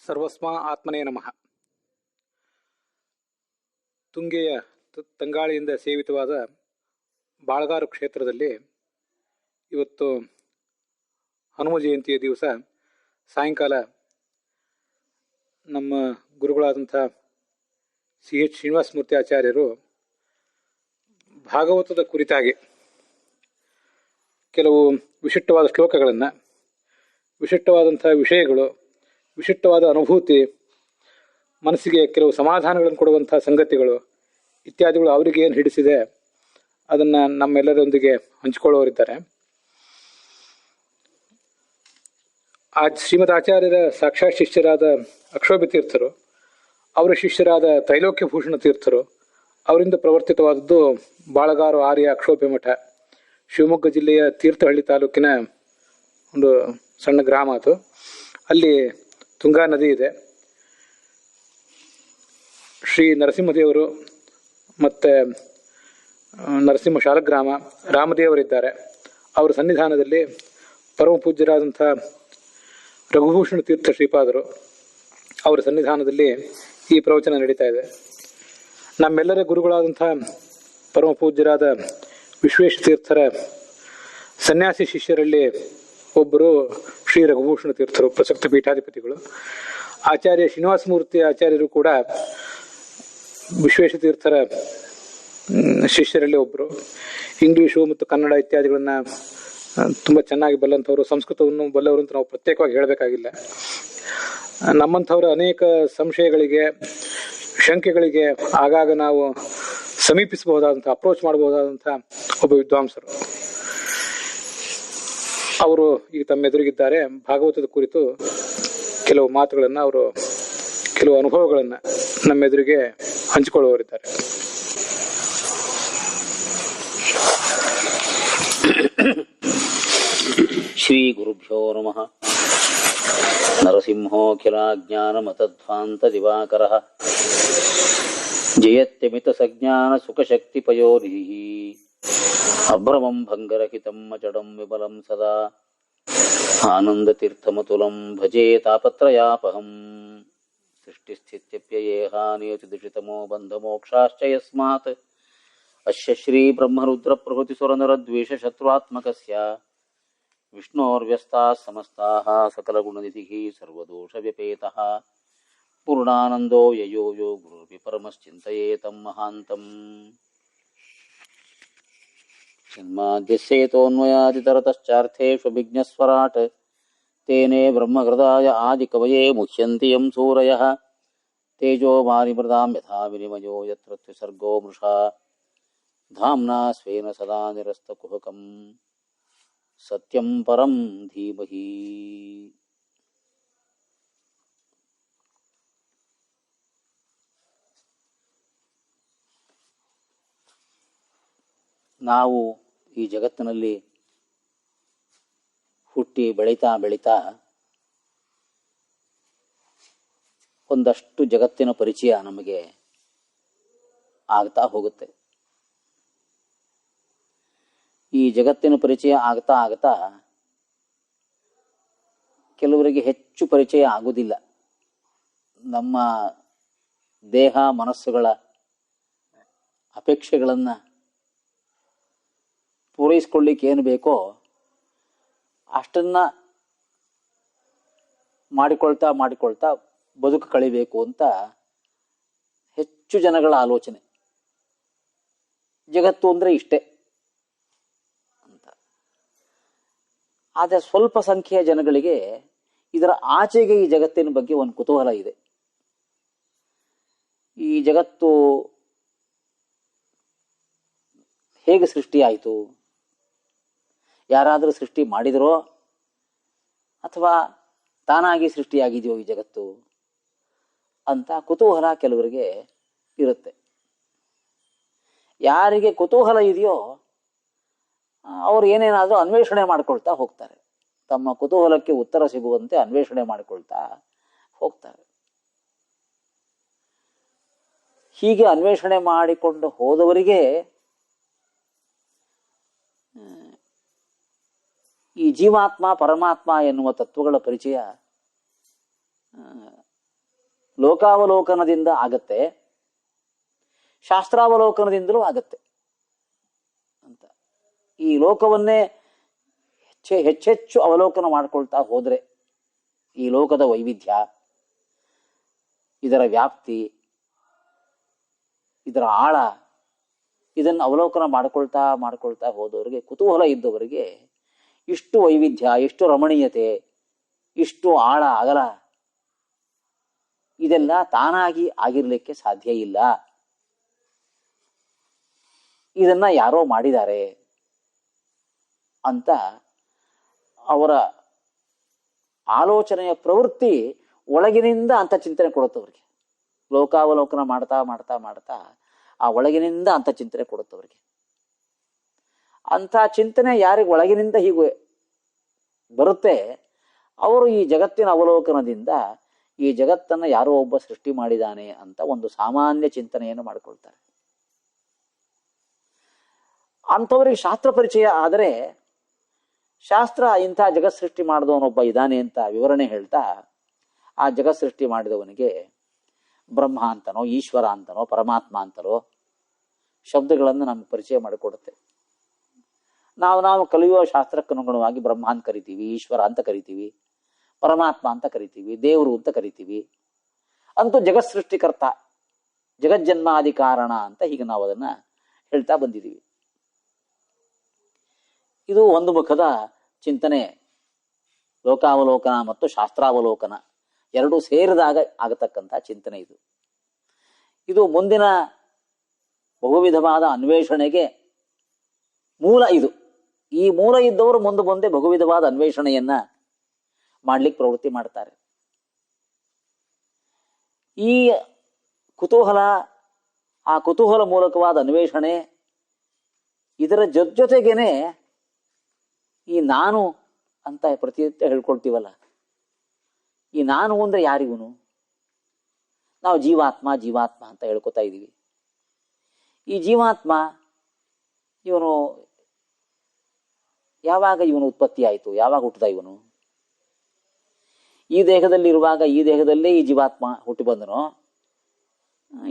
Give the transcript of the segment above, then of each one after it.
ಸರ್ವಸ್ಮ ಆತ್ಮನೇ ನಮಃ. ತುಂಗೆಯ ತಂಗಾಳಿಯಿಂದ ಸೇವಿತವಾದ ಬಾಳಗಾರು ಕ್ಷೇತ್ರದಲ್ಲಿ ಇವತ್ತು ಹನುಮ ಜಯಂತಿಯ ದಿವಸ ಸಾಯಂಕಾಲ ನಮ್ಮ ಗುರುಗಳಾದಂಥ CH ಶ್ರೀನಿವಾಸಮೂರ್ತಿ ಆಚಾರ್ಯರು ಭಾಗವತದ ಕುರಿತಾಗಿ ಕೆಲವು ವಿಶಿಷ್ಟವಾದ ಶ್ಲೋಕಗಳನ್ನು, ವಿಶಿಷ್ಟವಾದಂಥ ವಿಷಯಗಳು, ವಿಶಿಷ್ಟವಾದ ಅನುಭೂತಿ, ಮನಸ್ಸಿಗೆ ಕೆಲವು ಸಮಾಧಾನಗಳನ್ನು ಕೊಡುವಂಥ ಸಂಗತಿಗಳು ಇತ್ಯಾದಿಗಳು ಅವರಿಗೆ ಏನು ಹಿಡಿಸಿದೆ ಅದನ್ನು ನಮ್ಮೆಲ್ಲರೊಂದಿಗೆ ಹಂಚಿಕೊಳ್ಳುವವರಿದ್ದಾರೆ. ಆ ಶ್ರೀಮದ್ ಆಚಾರ್ಯರ ಸಾಕ್ಷಾತ್ ಶಿಷ್ಯರಾದ ಅಕ್ಷೋಭ್ಯ ತೀರ್ಥರು, ಅವರ ಶಿಷ್ಯರಾದ ತ್ರೈಲೋಕ್ಯ ಭೂಷಣ ತೀರ್ಥರು, ಅವರಿಂದ ಪ್ರವರ್ತಿತವಾದದ್ದು ಬಾಳಗಾರು ಆರ್ಯ ಅಕ್ಷೋಭ್ಯ ಮಠ, ಶಿವಮೊಗ್ಗ ಜಿಲ್ಲೆಯ ತೀರ್ಥಹಳ್ಳಿ ತಾಲೂಕಿನ ಒಂದು ಸಣ್ಣ ಗ್ರಾಮ ಅದು. ಅಲ್ಲಿ ತುಂಗಾ ನದಿ ಇದೆ. ಶ್ರೀ ನರಸಿಂಹದೇವರು ಮತ್ತು ನರಸಿಂಹ ಶಾಲಗ್ರಾಮ ರಾಮದೇವರಿದ್ದಾರೆ. ಅವರ ಸನ್ನಿಧಾನದಲ್ಲಿ ಪರಮ ಪೂಜ್ಯರಾದಂಥ ರಘುಭೂಷಣ ತೀರ್ಥ ಶ್ರೀಪಾದರು ಅವರ ಸನ್ನಿಧಾನದಲ್ಲಿ ಈ ಪ್ರವಚನ ನಡೀತಾ ಇದೆ. ನಮ್ಮೆಲ್ಲರ ಗುರುಗಳಾದಂಥ ಪರಮ ಪೂಜ್ಯರಾದ ವಿಶ್ವೇಶ ತೀರ್ಥರ ಸನ್ಯಾಸಿ ಶಿಷ್ಯರಲ್ಲಿ ಒಬ್ಬರು ಶ್ರೀ ರಘುಭೂಷಣ ತೀರ್ಥರು, ಪ್ರಸಕ್ತ ಪೀಠಾಧಿಪತಿಗಳು. ಆಚಾರ್ಯ ಶ್ರೀನಿವಾಸಮೂರ್ತಿ ಆಚಾರ್ಯರು ಕೂಡ ವಿಶ್ವೇಶ ತೀರ್ಥರ ಶಿಷ್ಯರಲ್ಲಿ ಒಬ್ಬರು. ಇಂಗ್ಲೀಷು ಮತ್ತು ಕನ್ನಡ ಇತ್ಯಾದಿಗಳನ್ನು ತುಂಬ ಚೆನ್ನಾಗಿ ಬಲ್ಲಂಥವರು, ಸಂಸ್ಕೃತವನ್ನು ಬಲ್ಲವರು ಅಂತ ನಾವು ಪ್ರತ್ಯೇಕವಾಗಿ ಹೇಳಬೇಕಾಗಿಲ್ಲ. ನಮ್ಮಂಥವರ ಅನೇಕ ಸಂಶಯಗಳಿಗೆ, ಶಂಕೆಗಳಿಗೆ ಆಗಾಗ ನಾವು ಸಮೀಪಿಸಬಹುದಾದಂಥ, ಅಪ್ರೋಚ್ ಮಾಡಬಹುದಾದಂಥ ಒಬ್ಬ ವಿದ್ವಾಂಸರು. ಅವರು ಈಗ ತಮ್ಮೆದುರಿಗಿದ್ದಾರೆ. ಭಾಗವತದ ಕುರಿತು ಕೆಲವು ಮಾತುಗಳನ್ನು, ಅವರು ಕೆಲವು ಅನುಭವಗಳನ್ನು ನಮ್ಮೆದುರಿಗೆ ಹಂಚಿಕೊಳ್ಳುವವರಿದ್ದಾರೆ. ಶ್ರೀ ಗುರುಭ್ಯೋ ನಮಃ. ನರಸಿಂಹೋಖಿಲಾಜ್ಞಾನಮತಧ್ವಾಂತ ದಿವಾಕರಃ ಜಯತ್ಯಮಿತ ಸಜ್ಞಾನ ಸುಖಶಕ್ತಿಪಯೋನಿಧಿಃ ಅಭ್ರಮಂ ಭಂಗರಹಿತಂ ಅಚಡಂ ವಿಮಲಂ ಸದಾ ಆನಂದತೀರ್ಥಮತುಲಂ ಭಜೆ ತಾಪತ್ರಯಾಪಹಂ. ಸೃಷ್ಟಿಸ್ಥಿತ್ಯಪ್ಯಯೇಹಾನಿಯತಿದುಷಿತಮೋ ಬಂಧಮೋಕ್ಷಾಶ್ಚ ಯಸ್ಮಾತ್ ಅಸ್ಯ ಶ್ರೀ ಬ್ರಹ್ಮರುದ್ರಪ್ರಭೃತಿಸುರನರದ್ವೇಷಶತ್ರುತ್ಮಕಸ್ಯ ವಿಷ್ಣೋರ್ವ್ಯಸ್ತಾಃ ಸಮಸ್ತಾಃ ಸಕಲಗುಣನಿಧಿಃ ಸರ್ವದೋಷವ್ಯಪೇತಃ ಪೂರ್ಣಾನಂದೋ ಯಯೋ ಯೋ ಗುರುರ್ಭಿ ಪರಮಶ್ಚಿಂತಯೇತಂ ಮಹಾಂತಂ. ಜನ್ಮಾದ್ಯಸ್ಯೇತೋನ್ಮಯಾದಿತರತಶ್ಚಾರ್ಥೇಷ್ವಭಿಜ್ಞಸ್ವರಾಟ್ ತೇನೇ ಬ್ರಹ್ಮಹೃದಾಯ ಆದಿಕವಯೇ ಮುಹ್ಯಂತಿ ಯಂ ಸೂರಯಃ. ತೇಜೋ ವಾರಿಮೃದಾಂ ಯಥಾ ವಿನಿಮಯೋ ಯತ್ರ ತ್ರಿಸರ್ಗೋ ಮೃಷಾ ಧಾಮ್ನಾ ಸ್ವೇನ ಸದಾ ನಿರಸ್ತಕುಹಕಂ ಸತ್ಯಂ ಪರಂ ಧೀಮಹಿ. ನಾವು ಈ ಜಗತ್ತಿನಲ್ಲಿ ಹುಟ್ಟಿ ಬೆಳೀತಾ ಬೆಳೀತಾ ಒಂದಷ್ಟು ಜಗತ್ತಿನ ಪರಿಚಯ ನಮಗೆ ಆಗ್ತಾ ಹೋಗುತ್ತೆ. ಈ ಜಗತ್ತಿನ ಪರಿಚಯ ಆಗ್ತಾ ಆಗ್ತಾ ಕೆಲವರಿಗೆ ಹೆಚ್ಚು ಪರಿಚಯ ಆಗುವುದಿಲ್ಲ. ನಮ್ಮ ದೇಹ ಮನಸ್ಸುಗಳ ಅಪೇಕ್ಷೆಗಳನ್ನು ಪೂರೈಸ್ಕೊಳ್ಳಿಕ್ಕೆ ಏನು ಬೇಕೋ ಅಷ್ಟನ್ನ ಮಾಡಿಕೊಳ್ತಾ ಮಾಡಿಕೊಳ್ತಾ ಬದುಕು ಕಳಿಬೇಕು ಅಂತ ಹೆಚ್ಚು ಜನಗಳ ಆಲೋಚನೆ. ಜಗತ್ತು ಅಂದರೆ ಇಷ್ಟೇ ಅಂತ. ಆದರೆ ಸ್ವಲ್ಪ ಸಂಖ್ಯೆಯ ಜನಗಳಿಗೆ ಇದರ ಆಚೆಗೆ ಈ ಜಗತ್ತಿನ ಬಗ್ಗೆ ಒಂದು ಕುತೂಹಲ ಇದೆ. ಈ ಜಗತ್ತು ಹೇಗೆ ಸೃಷ್ಟಿಯಾಯಿತು, ಯಾರಾದರೂ ಸೃಷ್ಟಿ ಮಾಡಿದರೋ ಅಥವಾ ತಾನಾಗಿ ಸೃಷ್ಟಿಯಾಗಿದೆಯೋ ಈ ಜಗತ್ತು ಅಂತ ಕುತೂಹಲ ಕೆಲವರಿಗೆ ಇರುತ್ತೆ. ಯಾರಿಗೆ ಕುತೂಹಲ ಇದೆಯೋ ಅವರು ಏನೇನಾದರೂ ಅನ್ವೇಷಣೆ ಮಾಡಿಕೊಳ್ತಾ ಹೋಗ್ತಾರೆ. ತಮ್ಮ ಕುತೂಹಲಕ್ಕೆ ಉತ್ತರ ಸಿಗುವಂತೆ ಅನ್ವೇಷಣೆ ಮಾಡಿಕೊಳ್ತಾ ಹೋಗ್ತಾರೆ. ಹೀಗೆ ಅನ್ವೇಷಣೆ ಮಾಡಿಕೊಂಡು ಹೋದವರಿಗೆ ಈ ಜೀವಾತ್ಮ ಪರಮಾತ್ಮ ಎನ್ನುವ ತತ್ವಗಳ ಪರಿಚಯ ಲೋಕಾವಲೋಕನದಿಂದ ಆಗತ್ತೆ, ಶಾಸ್ತ್ರಾವಲೋಕನದಿಂದಲೂ ಆಗತ್ತೆ ಅಂತ. ಈ ಲೋಕವನ್ನೇ ಹೆಚ್ಚೆಚ್ಚು ಅವಲೋಕನ ಮಾಡ್ಕೊಳ್ತಾ ಹೋದ್ರೆ ಈ ಲೋಕದ ವೈವಿಧ್ಯ, ಇದರ ವ್ಯಾಪ್ತಿ, ಇದರ ಆಳ, ಇದನ್ನು ಅವಲೋಕನ ಮಾಡ್ಕೊಳ್ತಾ ಹೋದವರಿಗೆ, ಕುತೂಹಲ ಇದ್ದವರಿಗೆ ಇಷ್ಟು ವೈವಿಧ್ಯ, ಇಷ್ಟು ರಮಣೀಯತೆ, ಇಷ್ಟು ಆಳ ಅಗಲ ಇದೆಲ್ಲ ತಾನಾಗಿ ಆಗಿರ್ಲಿಕ್ಕೆ ಸಾಧ್ಯ ಇಲ್ಲ. ಇದನ್ನ ಯಾರೋ ಮಾಡಿದ್ದಾರೆ ಅಂತ ಅವರ ಆಲೋಚನೆಯ ಪ್ರವೃತ್ತಿ ಒಳಗಿನಿಂದ ಅಂತ ಚಿಂತನೆ ಕೊಡುತ್ತವ್ರಿಗೆ. ಲೋಕಾವಲೋಕನ ಮಾಡ್ತಾ ಮಾಡ್ತಾ ಮಾಡ್ತಾ ಆ ಒಳಗಿನಿಂದ ಅಂತ ಚಿಂತನೆ ಕೊಡುತ್ತವ್ರಿಗೆ. ಅಂಥ ಚಿಂತನೆ ಯಾರಿಗೆ ಒಳಗಿನಿಂದ ಹೀಗೆ ಬರುತ್ತೆ ಅವರು ಈ ಜಗತ್ತಿನ ಅವಲೋಕನದಿಂದ ಈ ಜಗತ್ತನ್ನು ಯಾರೋ ಒಬ್ಬ ಸೃಷ್ಟಿ ಮಾಡಿದಾನೆ ಅಂತ ಒಂದು ಸಾಮಾನ್ಯ ಚಿಂತನೆಯನ್ನು ಮಾಡಿಕೊಳ್ತಾರೆ. ಅಂಥವ್ರಿಗೆ ಶಾಸ್ತ್ರ ಪರಿಚಯ ಆದರೆ ಶಾಸ್ತ್ರ ಇಂಥ ಜಗತ್ ಸೃಷ್ಟಿ ಮಾಡಿದವನೊಬ್ಬ ಇದ್ದಾನೆ ಅಂತ ವಿವರಣೆ ಹೇಳ್ತಾ ಆ ಜಗತ್ ಸೃಷ್ಟಿ ಮಾಡಿದವನಿಗೆ ಬ್ರಹ್ಮ ಅಂತನೋ, ಈಶ್ವರ ಅಂತನೋ, ಪರಮಾತ್ಮ ಅಂತನೋ ಶಬ್ದಗಳನ್ನು ನಮ್ಗೆ ಪರಿಚಯ ಮಾಡಿಕೊಡುತ್ತೆ. ನಾವು ಕಲಿಯುವ ಶಾಸ್ತ್ರಕ್ಕನುಗುಣವಾಗಿ ಬ್ರಹ್ಮ ಅಂತ ಕರಿತೀವಿ, ಈಶ್ವರ ಅಂತ ಕರಿತೀವಿ, ಪರಮಾತ್ಮ ಅಂತ ಕರಿತೀವಿ, ದೇವರು ಅಂತ ಕರಿತೀವಿ. ಅಂತೂ ಜಗತ್ ಸೃಷ್ಟಿಕರ್ತ, ಜಗಜ್ಜನ್ಮಾದಿ ಕಾರಣ ಅಂತ ಹೀಗೆ ನಾವು ಅದನ್ನ ಹೇಳ್ತಾ ಬಂದಿದ್ದೀವಿ. ಇದು ಒಂದು ಮುಖದ ಚಿಂತನೆ. ಲೋಕಾವಲೋಕನ ಮತ್ತು ಶಾಸ್ತ್ರಾವಲೋಕನ ಎರಡೂ ಸೇರಿದಾಗ ಆಗತಕ್ಕಂಥ ಚಿಂತನೆ ಇದು. ಇದು ಮುಂದಿನ ಬಹುವಿಧವಾದ ಅನ್ವೇಷಣೆಗೆ ಮೂಲ. ಇದು ಈ ಮೂಲ ಇದ್ದವರು ಮುಂದೆ ಬಹುವಿಧವಾದ ಅನ್ವೇಷಣೆಯನ್ನ ಮಾಡ್ಲಿಕ್ಕೆ ಪ್ರವೃತ್ತಿ ಮಾಡ್ತಾರೆ. ಈ ಕುತೂಹಲ, ಆ ಕುತೂಹಲ ಮೂಲಕವಾದ ಅನ್ವೇಷಣೆ, ಇದರ ಜೊತೆಗೇನೆ ಈ ನಾನು ಅಂತ ಪ್ರತಿನಿತ್ಯ ಹೇಳ್ಕೊಳ್ತೀವಲ್ಲ, ಈ ನಾನು ಅಂದ್ರೆ ಯಾರಿವನು? ನಾವು ಜೀವಾತ್ಮ ಜೀವಾತ್ಮ ಅಂತ ಹೇಳ್ಕೊತಾ ಇದ್ದೀವಿ. ಈ ಜೀವಾತ್ಮ ಇವನು ಯಾವಾಗ ಇವನು ಉತ್ಪತ್ತಿ ಆಯಿತು? ಯಾವಾಗ ಹುಟ್ಟಿದ ಇವನು? ಈ ದೇಹದಲ್ಲಿರುವಾಗ ಈ ದೇಹದಲ್ಲೇ ಈ ಜೀವಾತ್ಮ ಹುಟ್ಟಿ ಬಂದನೋ?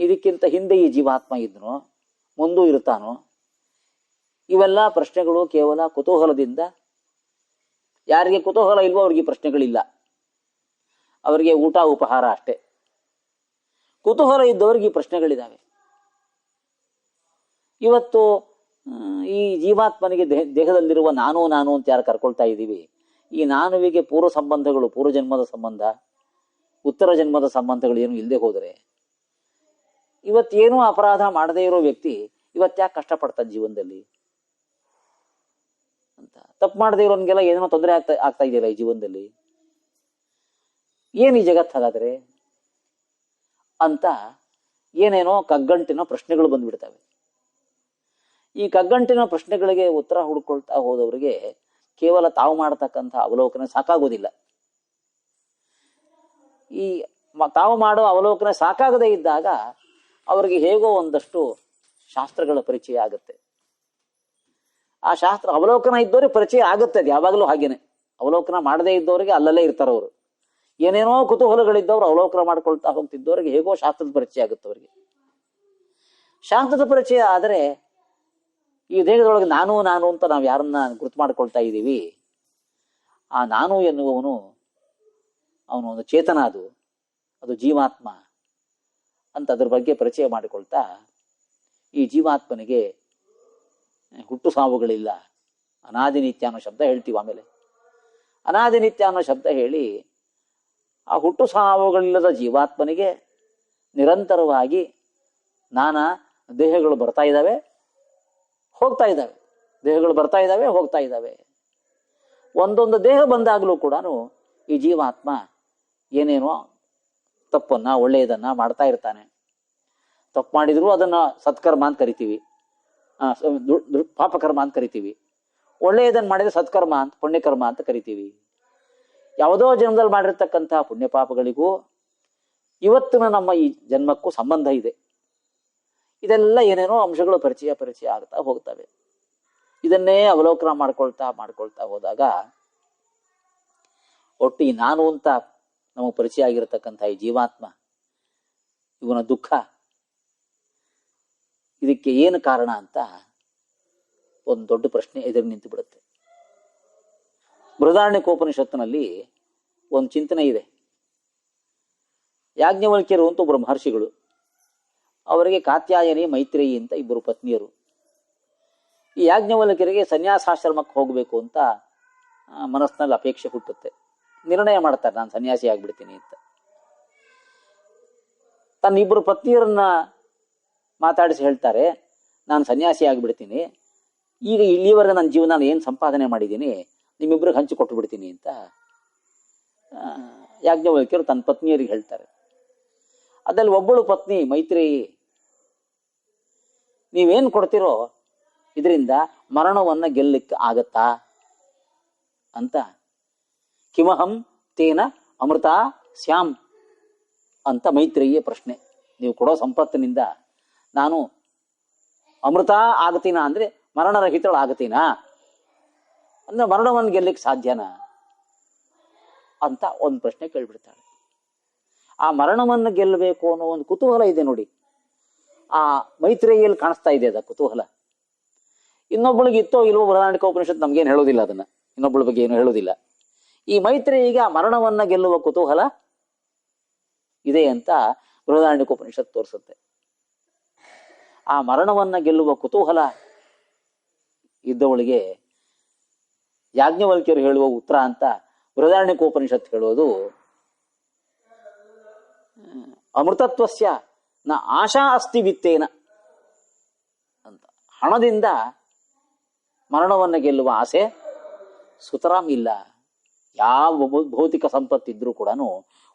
ಇದಕ್ಕಿಂತ ಹಿಂದೆ ಈ ಜೀವಾತ್ಮ ಇದ್ನೋ? ಮುಂದೂ ಇರ್ತಾನೋ? ಇವೆಲ್ಲ ಪ್ರಶ್ನೆಗಳು ಕೇವಲ ಕುತೂಹಲದಿಂದ. ಯಾರಿಗೆ ಕುತೂಹಲ ಇಲ್ವೋ ಅವ್ರಿಗೆ ಪ್ರಶ್ನೆಗಳಿಲ್ಲ, ಅವರಿಗೆ ಊಟ ಉಪಹಾರ ಅಷ್ಟೇ. ಕುತೂಹಲ ಇದ್ದವರಿಗೆ ಈ ಪ್ರಶ್ನೆಗಳಿದ್ದಾವೆ. ಇವತ್ತು ಈ ಜೀವಾತ್ಮನಿಗೆ ದೇಹದಲ್ಲಿರುವ ನಾನು ಅಂತ ಯಾರು ಕರ್ಕೊಳ್ತಾ ಇದ್ದೀವಿ, ಈ ನಾನುವಿಗೆ ಪೂರ್ವ ಸಂಬಂಧಗಳು, ಪೂರ್ವ ಜನ್ಮದ ಸಂಬಂಧ, ಉತ್ತರ ಜನ್ಮದ ಸಂಬಂಧಗಳು ಏನು ಇಲ್ಲದೆ ಹೋದರೆ ಇವತ್ತೇನೂ ಅಪರಾಧ ಮಾಡದೇ ಇರೋ ವ್ಯಕ್ತಿ ಇವತ್ತ್ಯಾಕೆ ಕಷ್ಟಪಡ್ತಾನೆ ಜೀವನದಲ್ಲಿ ಅಂತ. ತಪ್ಪು ಮಾಡದೇ ಇರೋನ್ಗೆಲ್ಲ ಏನೇನೋ ತೊಂದರೆ ಆಗ್ತಾ ಇದೆಯಲ್ಲ ಈ ಜೀವನದಲ್ಲಿ, ಏನು ಈ ಜಗತ್ತು ಹಾಗಾದ್ರೆ ಅಂತ ಏನೇನೋ ಕಗ್ಗಂಟಿನ ಪ್ರಶ್ನೆಗಳು ಬಂದ್ಬಿಡ್ತವೆ. ಈ ಕಗ್ಗಂಟಿನ ಪ್ರಶ್ನೆಗಳಿಗೆ ಉತ್ತರ ಹುಡ್ಕೊಳ್ತಾ ಹೋದವರಿಗೆ ಕೇವಲ ತಾವು ಮಾಡತಕ್ಕಂಥ ಅವಲೋಕನ ಸಾಕಾಗೋದಿಲ್ಲ. ಈ ತಾವು ಮಾಡೋ ಅವಲೋಕನ ಸಾಕಾಗದೇ ಇದ್ದಾಗ ಅವರಿಗೆ ಹೇಗೋ ಒಂದಷ್ಟು ಶಾಸ್ತ್ರಗಳ ಪರಿಚಯ ಆಗುತ್ತೆ. ಆ ಶಾಸ್ತ್ರ ಅವಲೋಕನ ಇದ್ದವ್ರಿಗೆ ಪರಿಚಯ ಆಗುತ್ತೆ. ಅದು ಯಾವಾಗಲೂ ಹಾಗೇನೆ. ಅವಲೋಕನ ಮಾಡದೇ ಇದ್ದವರಿಗೆ ಅಲ್ಲಲ್ಲೇ ಇರ್ತಾರವರು. ಏನೇನೋ ಕುತೂಹಲಗಳಿದ್ದವ್ರು ಅವಲೋಕನ ಮಾಡ್ಕೊಳ್ತಾ ಹೋಗ್ತಿದ್ದವ್ರಿಗೆ ಹೇಗೋ ಶಾಸ್ತ್ರದ ಪರಿಚಯ ಆಗುತ್ತೆ ಅವರಿಗೆ. ಶಾಸ್ತ್ರದ ಪರಿಚಯ ಆದರೆ ಈ ದೇಹದೊಳಗೆ ನಾನು ಅಂತ ನಾವು ಯಾರನ್ನ ಗುರುತು ಮಾಡ್ಕೊಳ್ತಾ ಇದ್ದೀವಿ, ಆ ನಾನು ಎನ್ನುವವನು ಅವನು ಒಂದು ಚೇತನ, ಅದು ಜೀವಾತ್ಮ ಅಂತ ಅದ್ರ ಬಗ್ಗೆ ಪರಿಚಯ ಮಾಡಿಕೊಳ್ತಾ ಈ ಜೀವಾತ್ಮನಿಗೆ ಹುಟ್ಟು ಸಾವುಗಳಿಲ್ಲ, ಅನಾದಿ ನಿತ್ಯ ಅನ್ನೋ ಶಬ್ದ ಹೇಳ್ತೀವಿ. ಆಮೇಲೆ ಅನಾದಿ ನಿತ್ಯ ಅನ್ನೋ ಶಬ್ದ ಹೇಳಿ ಆ ಹುಟ್ಟು ಸಾವುಗಳಿಲ್ಲದ ಜೀವಾತ್ಮನಿಗೆ ನಿರಂತರವಾಗಿ ನಾನಾ ದೇಹಗಳು ಬರ್ತಾ ಇದ್ದಾವೆ, ಹೋಗ್ತಾ ಇದ್ದಾವೆ. ದೇಹಗಳು ಬರ್ತಾ ಇದ್ದಾವೆ, ಹೋಗ್ತಾ ಇದ್ದಾವೆ. ಒಂದೊಂದು ದೇಹ ಬಂದಾಗಲೂ ಕೂಡ ಈ ಜೀವಾತ್ಮ ಏನೇನೋ ತಪ್ಪನ್ನ ಒಳ್ಳೆಯದನ್ನ ಮಾಡ್ತಾ ಇರ್ತಾನೆ. ತಪ್ಪು ಮಾಡಿದ್ರು ಅದನ್ನ ಸತ್ಕರ್ಮ ಅಂತ ಕರಿತೀವಿ, ಪಾಪಕರ್ಮ ಅಂತ ಕರಿತೀವಿ. ಒಳ್ಳೆಯದನ್ನು ಮಾಡಿದ್ರೆ ಸತ್ಕರ್ಮ ಅಂತ, ಪುಣ್ಯಕರ್ಮ ಅಂತ ಕರಿತೀವಿ. ಯಾವುದೋ ಜನ್ಮದಲ್ಲಿ ಮಾಡಿರ್ತಕ್ಕಂಥ ಪುಣ್ಯ ಪಾಪಗಳಿಗೂ ಇವತ್ತಿನ ನಮ್ಮ ಈ ಜನ್ಮಕ್ಕೂ ಸಂಬಂಧ ಇದೆ. ಇದೆಲ್ಲ ಏನೇನೋ ಅಂಶಗಳು ಪರಿಚಯ ಆಗ್ತಾ ಹೋಗ್ತವೆ. ಇದನ್ನೇ ಅವಲೋಕನ ಮಾಡ್ಕೊಳ್ತಾ ಹೋದಾಗ ಒಟ್ಟು ಈ ನಾನು ಅಂತ ನಮಗೆ ಪರಿಚಯ ಆಗಿರತಕ್ಕಂಥ ಈ ಜೀವಾತ್ಮ ಇವನ ದುಃಖ, ಇದಕ್ಕೆ ಏನು ಕಾರಣ ಅಂತ ಒಂದು ದೊಡ್ಡ ಪ್ರಶ್ನೆ ಎದುರು ನಿಂತು ಬಿಡುತ್ತೆ. ಬೃಹದಾರಣ್ಯಕೋಪನಿಷತ್ತಿನಲ್ಲಿ ಒಂದು ಚಿಂತನೆ ಇದೆ. ಯಾಜ್ಞವಲ್ಕ್ಯರು ಅಂತ ಒಬ್ಬರು ಮಹರ್ಷಿಗಳು, ಅವರಿಗೆ ಕಾತ್ಯಾಯನಿ ಮೈತ್ರೇಯಿ ಅಂತ ಇಬ್ಬರು ಪತ್ನಿಯರು. ಈ ಯಾಜ್ಞವಲ್ಕ್ಯರಿಗೆ ಸನ್ಯಾಸಾಶ್ರಮಕ್ಕೆ ಹೋಗಬೇಕು ಅಂತ ಮನಸ್ಸಿನಲ್ಲಿ ಅಪೇಕ್ಷೆ ಹುಟ್ಟುತ್ತೆ. ನಿರ್ಣಯ ಮಾಡ್ತಾರೆ, ನಾನು ಸನ್ಯಾಸಿ ಆಗ್ಬಿಡ್ತೀನಿ ಅಂತ. ತನ್ನ ಇಬ್ಬರು ಪತ್ನಿಯರನ್ನ ಮಾತಾಡಿಸಿ ಹೇಳ್ತಾರೆ, ನಾನು ಸನ್ಯಾಸಿ ಆಗಿಬಿಡ್ತೀನಿ, ಈಗ ಇಲ್ಲಿವರೆಗೆ ನನ್ನ ಜೀವನ ಏನು ಸಂಪಾದನೆ ಮಾಡಿದ್ದೀನಿ ನಿಮ್ಮಿಬ್ಬರಿಗೆ ಹಂಚಿಕೊಟ್ಟು ಬಿಡ್ತೀನಿ ಅಂತ ಯಾಜ್ಞವಲ್ಕ್ಯರು ತನ್ನ ಪತ್ನಿಯರಿಗೆ ಹೇಳ್ತಾರೆ. ಅದ್ರಲ್ಲಿ ಒಬ್ಬಳು ಪತ್ನಿ ಮೈತ್ರೇಯಿ, ನೀವೇನು ಕೊಡ್ತಿರೋ ಇದರಿಂದ ಮರಣವನ್ನ ಗೆಲ್ಲಕ್ಕೆ ಆಗತ್ತಾ ಅಂತ, ಕಿಮಹಂ ತೇನ ಅಮೃತ ಸ್ಯಾಮ್ ಅಂತ ಮೈತ್ರೇಯಿಯ ಪ್ರಶ್ನೆ. ನೀವು ಕೊಡೋ ಸಂಪತ್ತಿನಿಂದ ನಾನು ಅಮೃತ ಆಗತೀನಾ ಅಂದ್ರೆ ಮರಣರಹಿತಳು ಆಗತೀನಾ ಅಂದ್ರೆ ಮರಣವನ್ನು ಗೆಲ್ಲಕ್ಕೆ ಸಾಧ್ಯನಾ ಅಂತ ಒಂದು ಪ್ರಶ್ನೆ ಕೇಳ್ಬಿಡ್ತಾಳೆ. ಆ ಮರಣವನ್ನು ಗೆಲ್ಲಬೇಕು ಅನ್ನೋ ಒಂದು ಕುತೂಹಲ ಇದೆ ನೋಡಿ, ಆ ಮೈತ್ರೇಯಿಯಲ್ಲಿ ಕಾಣಿಸ್ತಾ ಇದೆ ಅದ ಕುತೂಹಲ. ಇನ್ನೊಬ್ಬಳಿಗೆ ಇತ್ತೋ ಇಲ್ವೋ ಬೃಹದಾರಣ್ಯಕೋಪನಿಷತ್ತು ನಮ್ಗೇನು ಹೇಳೋದಿಲ್ಲ, ಅದನ್ನ ಇನ್ನೊಬ್ಬಳ ಬಗ್ಗೆ ಏನು ಹೇಳೋದಿಲ್ಲ. ಈ ಮೈತ್ರೇಯಿಗೆ ಆ ಮರಣವನ್ನ ಗೆಲ್ಲುವ ಕುತೂಹಲ ಇದೆ ಅಂತ ಬೃಹದಾರಣ್ಯಕೋಪನಿಷತ್ತು ತೋರಿಸುತ್ತೆ. ಆ ಮರಣವನ್ನ ಗೆಲ್ಲುವ ಕುತೂಹಲ ಇದ್ದವಳಿಗೆ ಯಾಜ್ಞವಲ್ಕ್ಯರು ಹೇಳುವ ಉತ್ತರ ಅಂತ ಬೃಹದಾರಣ್ಯಕೋಪನಿಷತ್ತು ಹೇಳೋದು, ಅಮೃತತ್ವಸ್ಯ ನ ಆಶಾ ಅಸ್ತಿ ವಿತ್ತೇನ ಅಂತ. ಹಣದಿಂದ ಮರಣವನ್ನು ಗೆಲ್ಲುವ ಆಸೆ ಸುತರಾಂ ಇಲ್ಲ. ಯಾವ ಭೌತಿಕ ಸಂಪತ್ತಿದ್ರೂ ಕೂಡ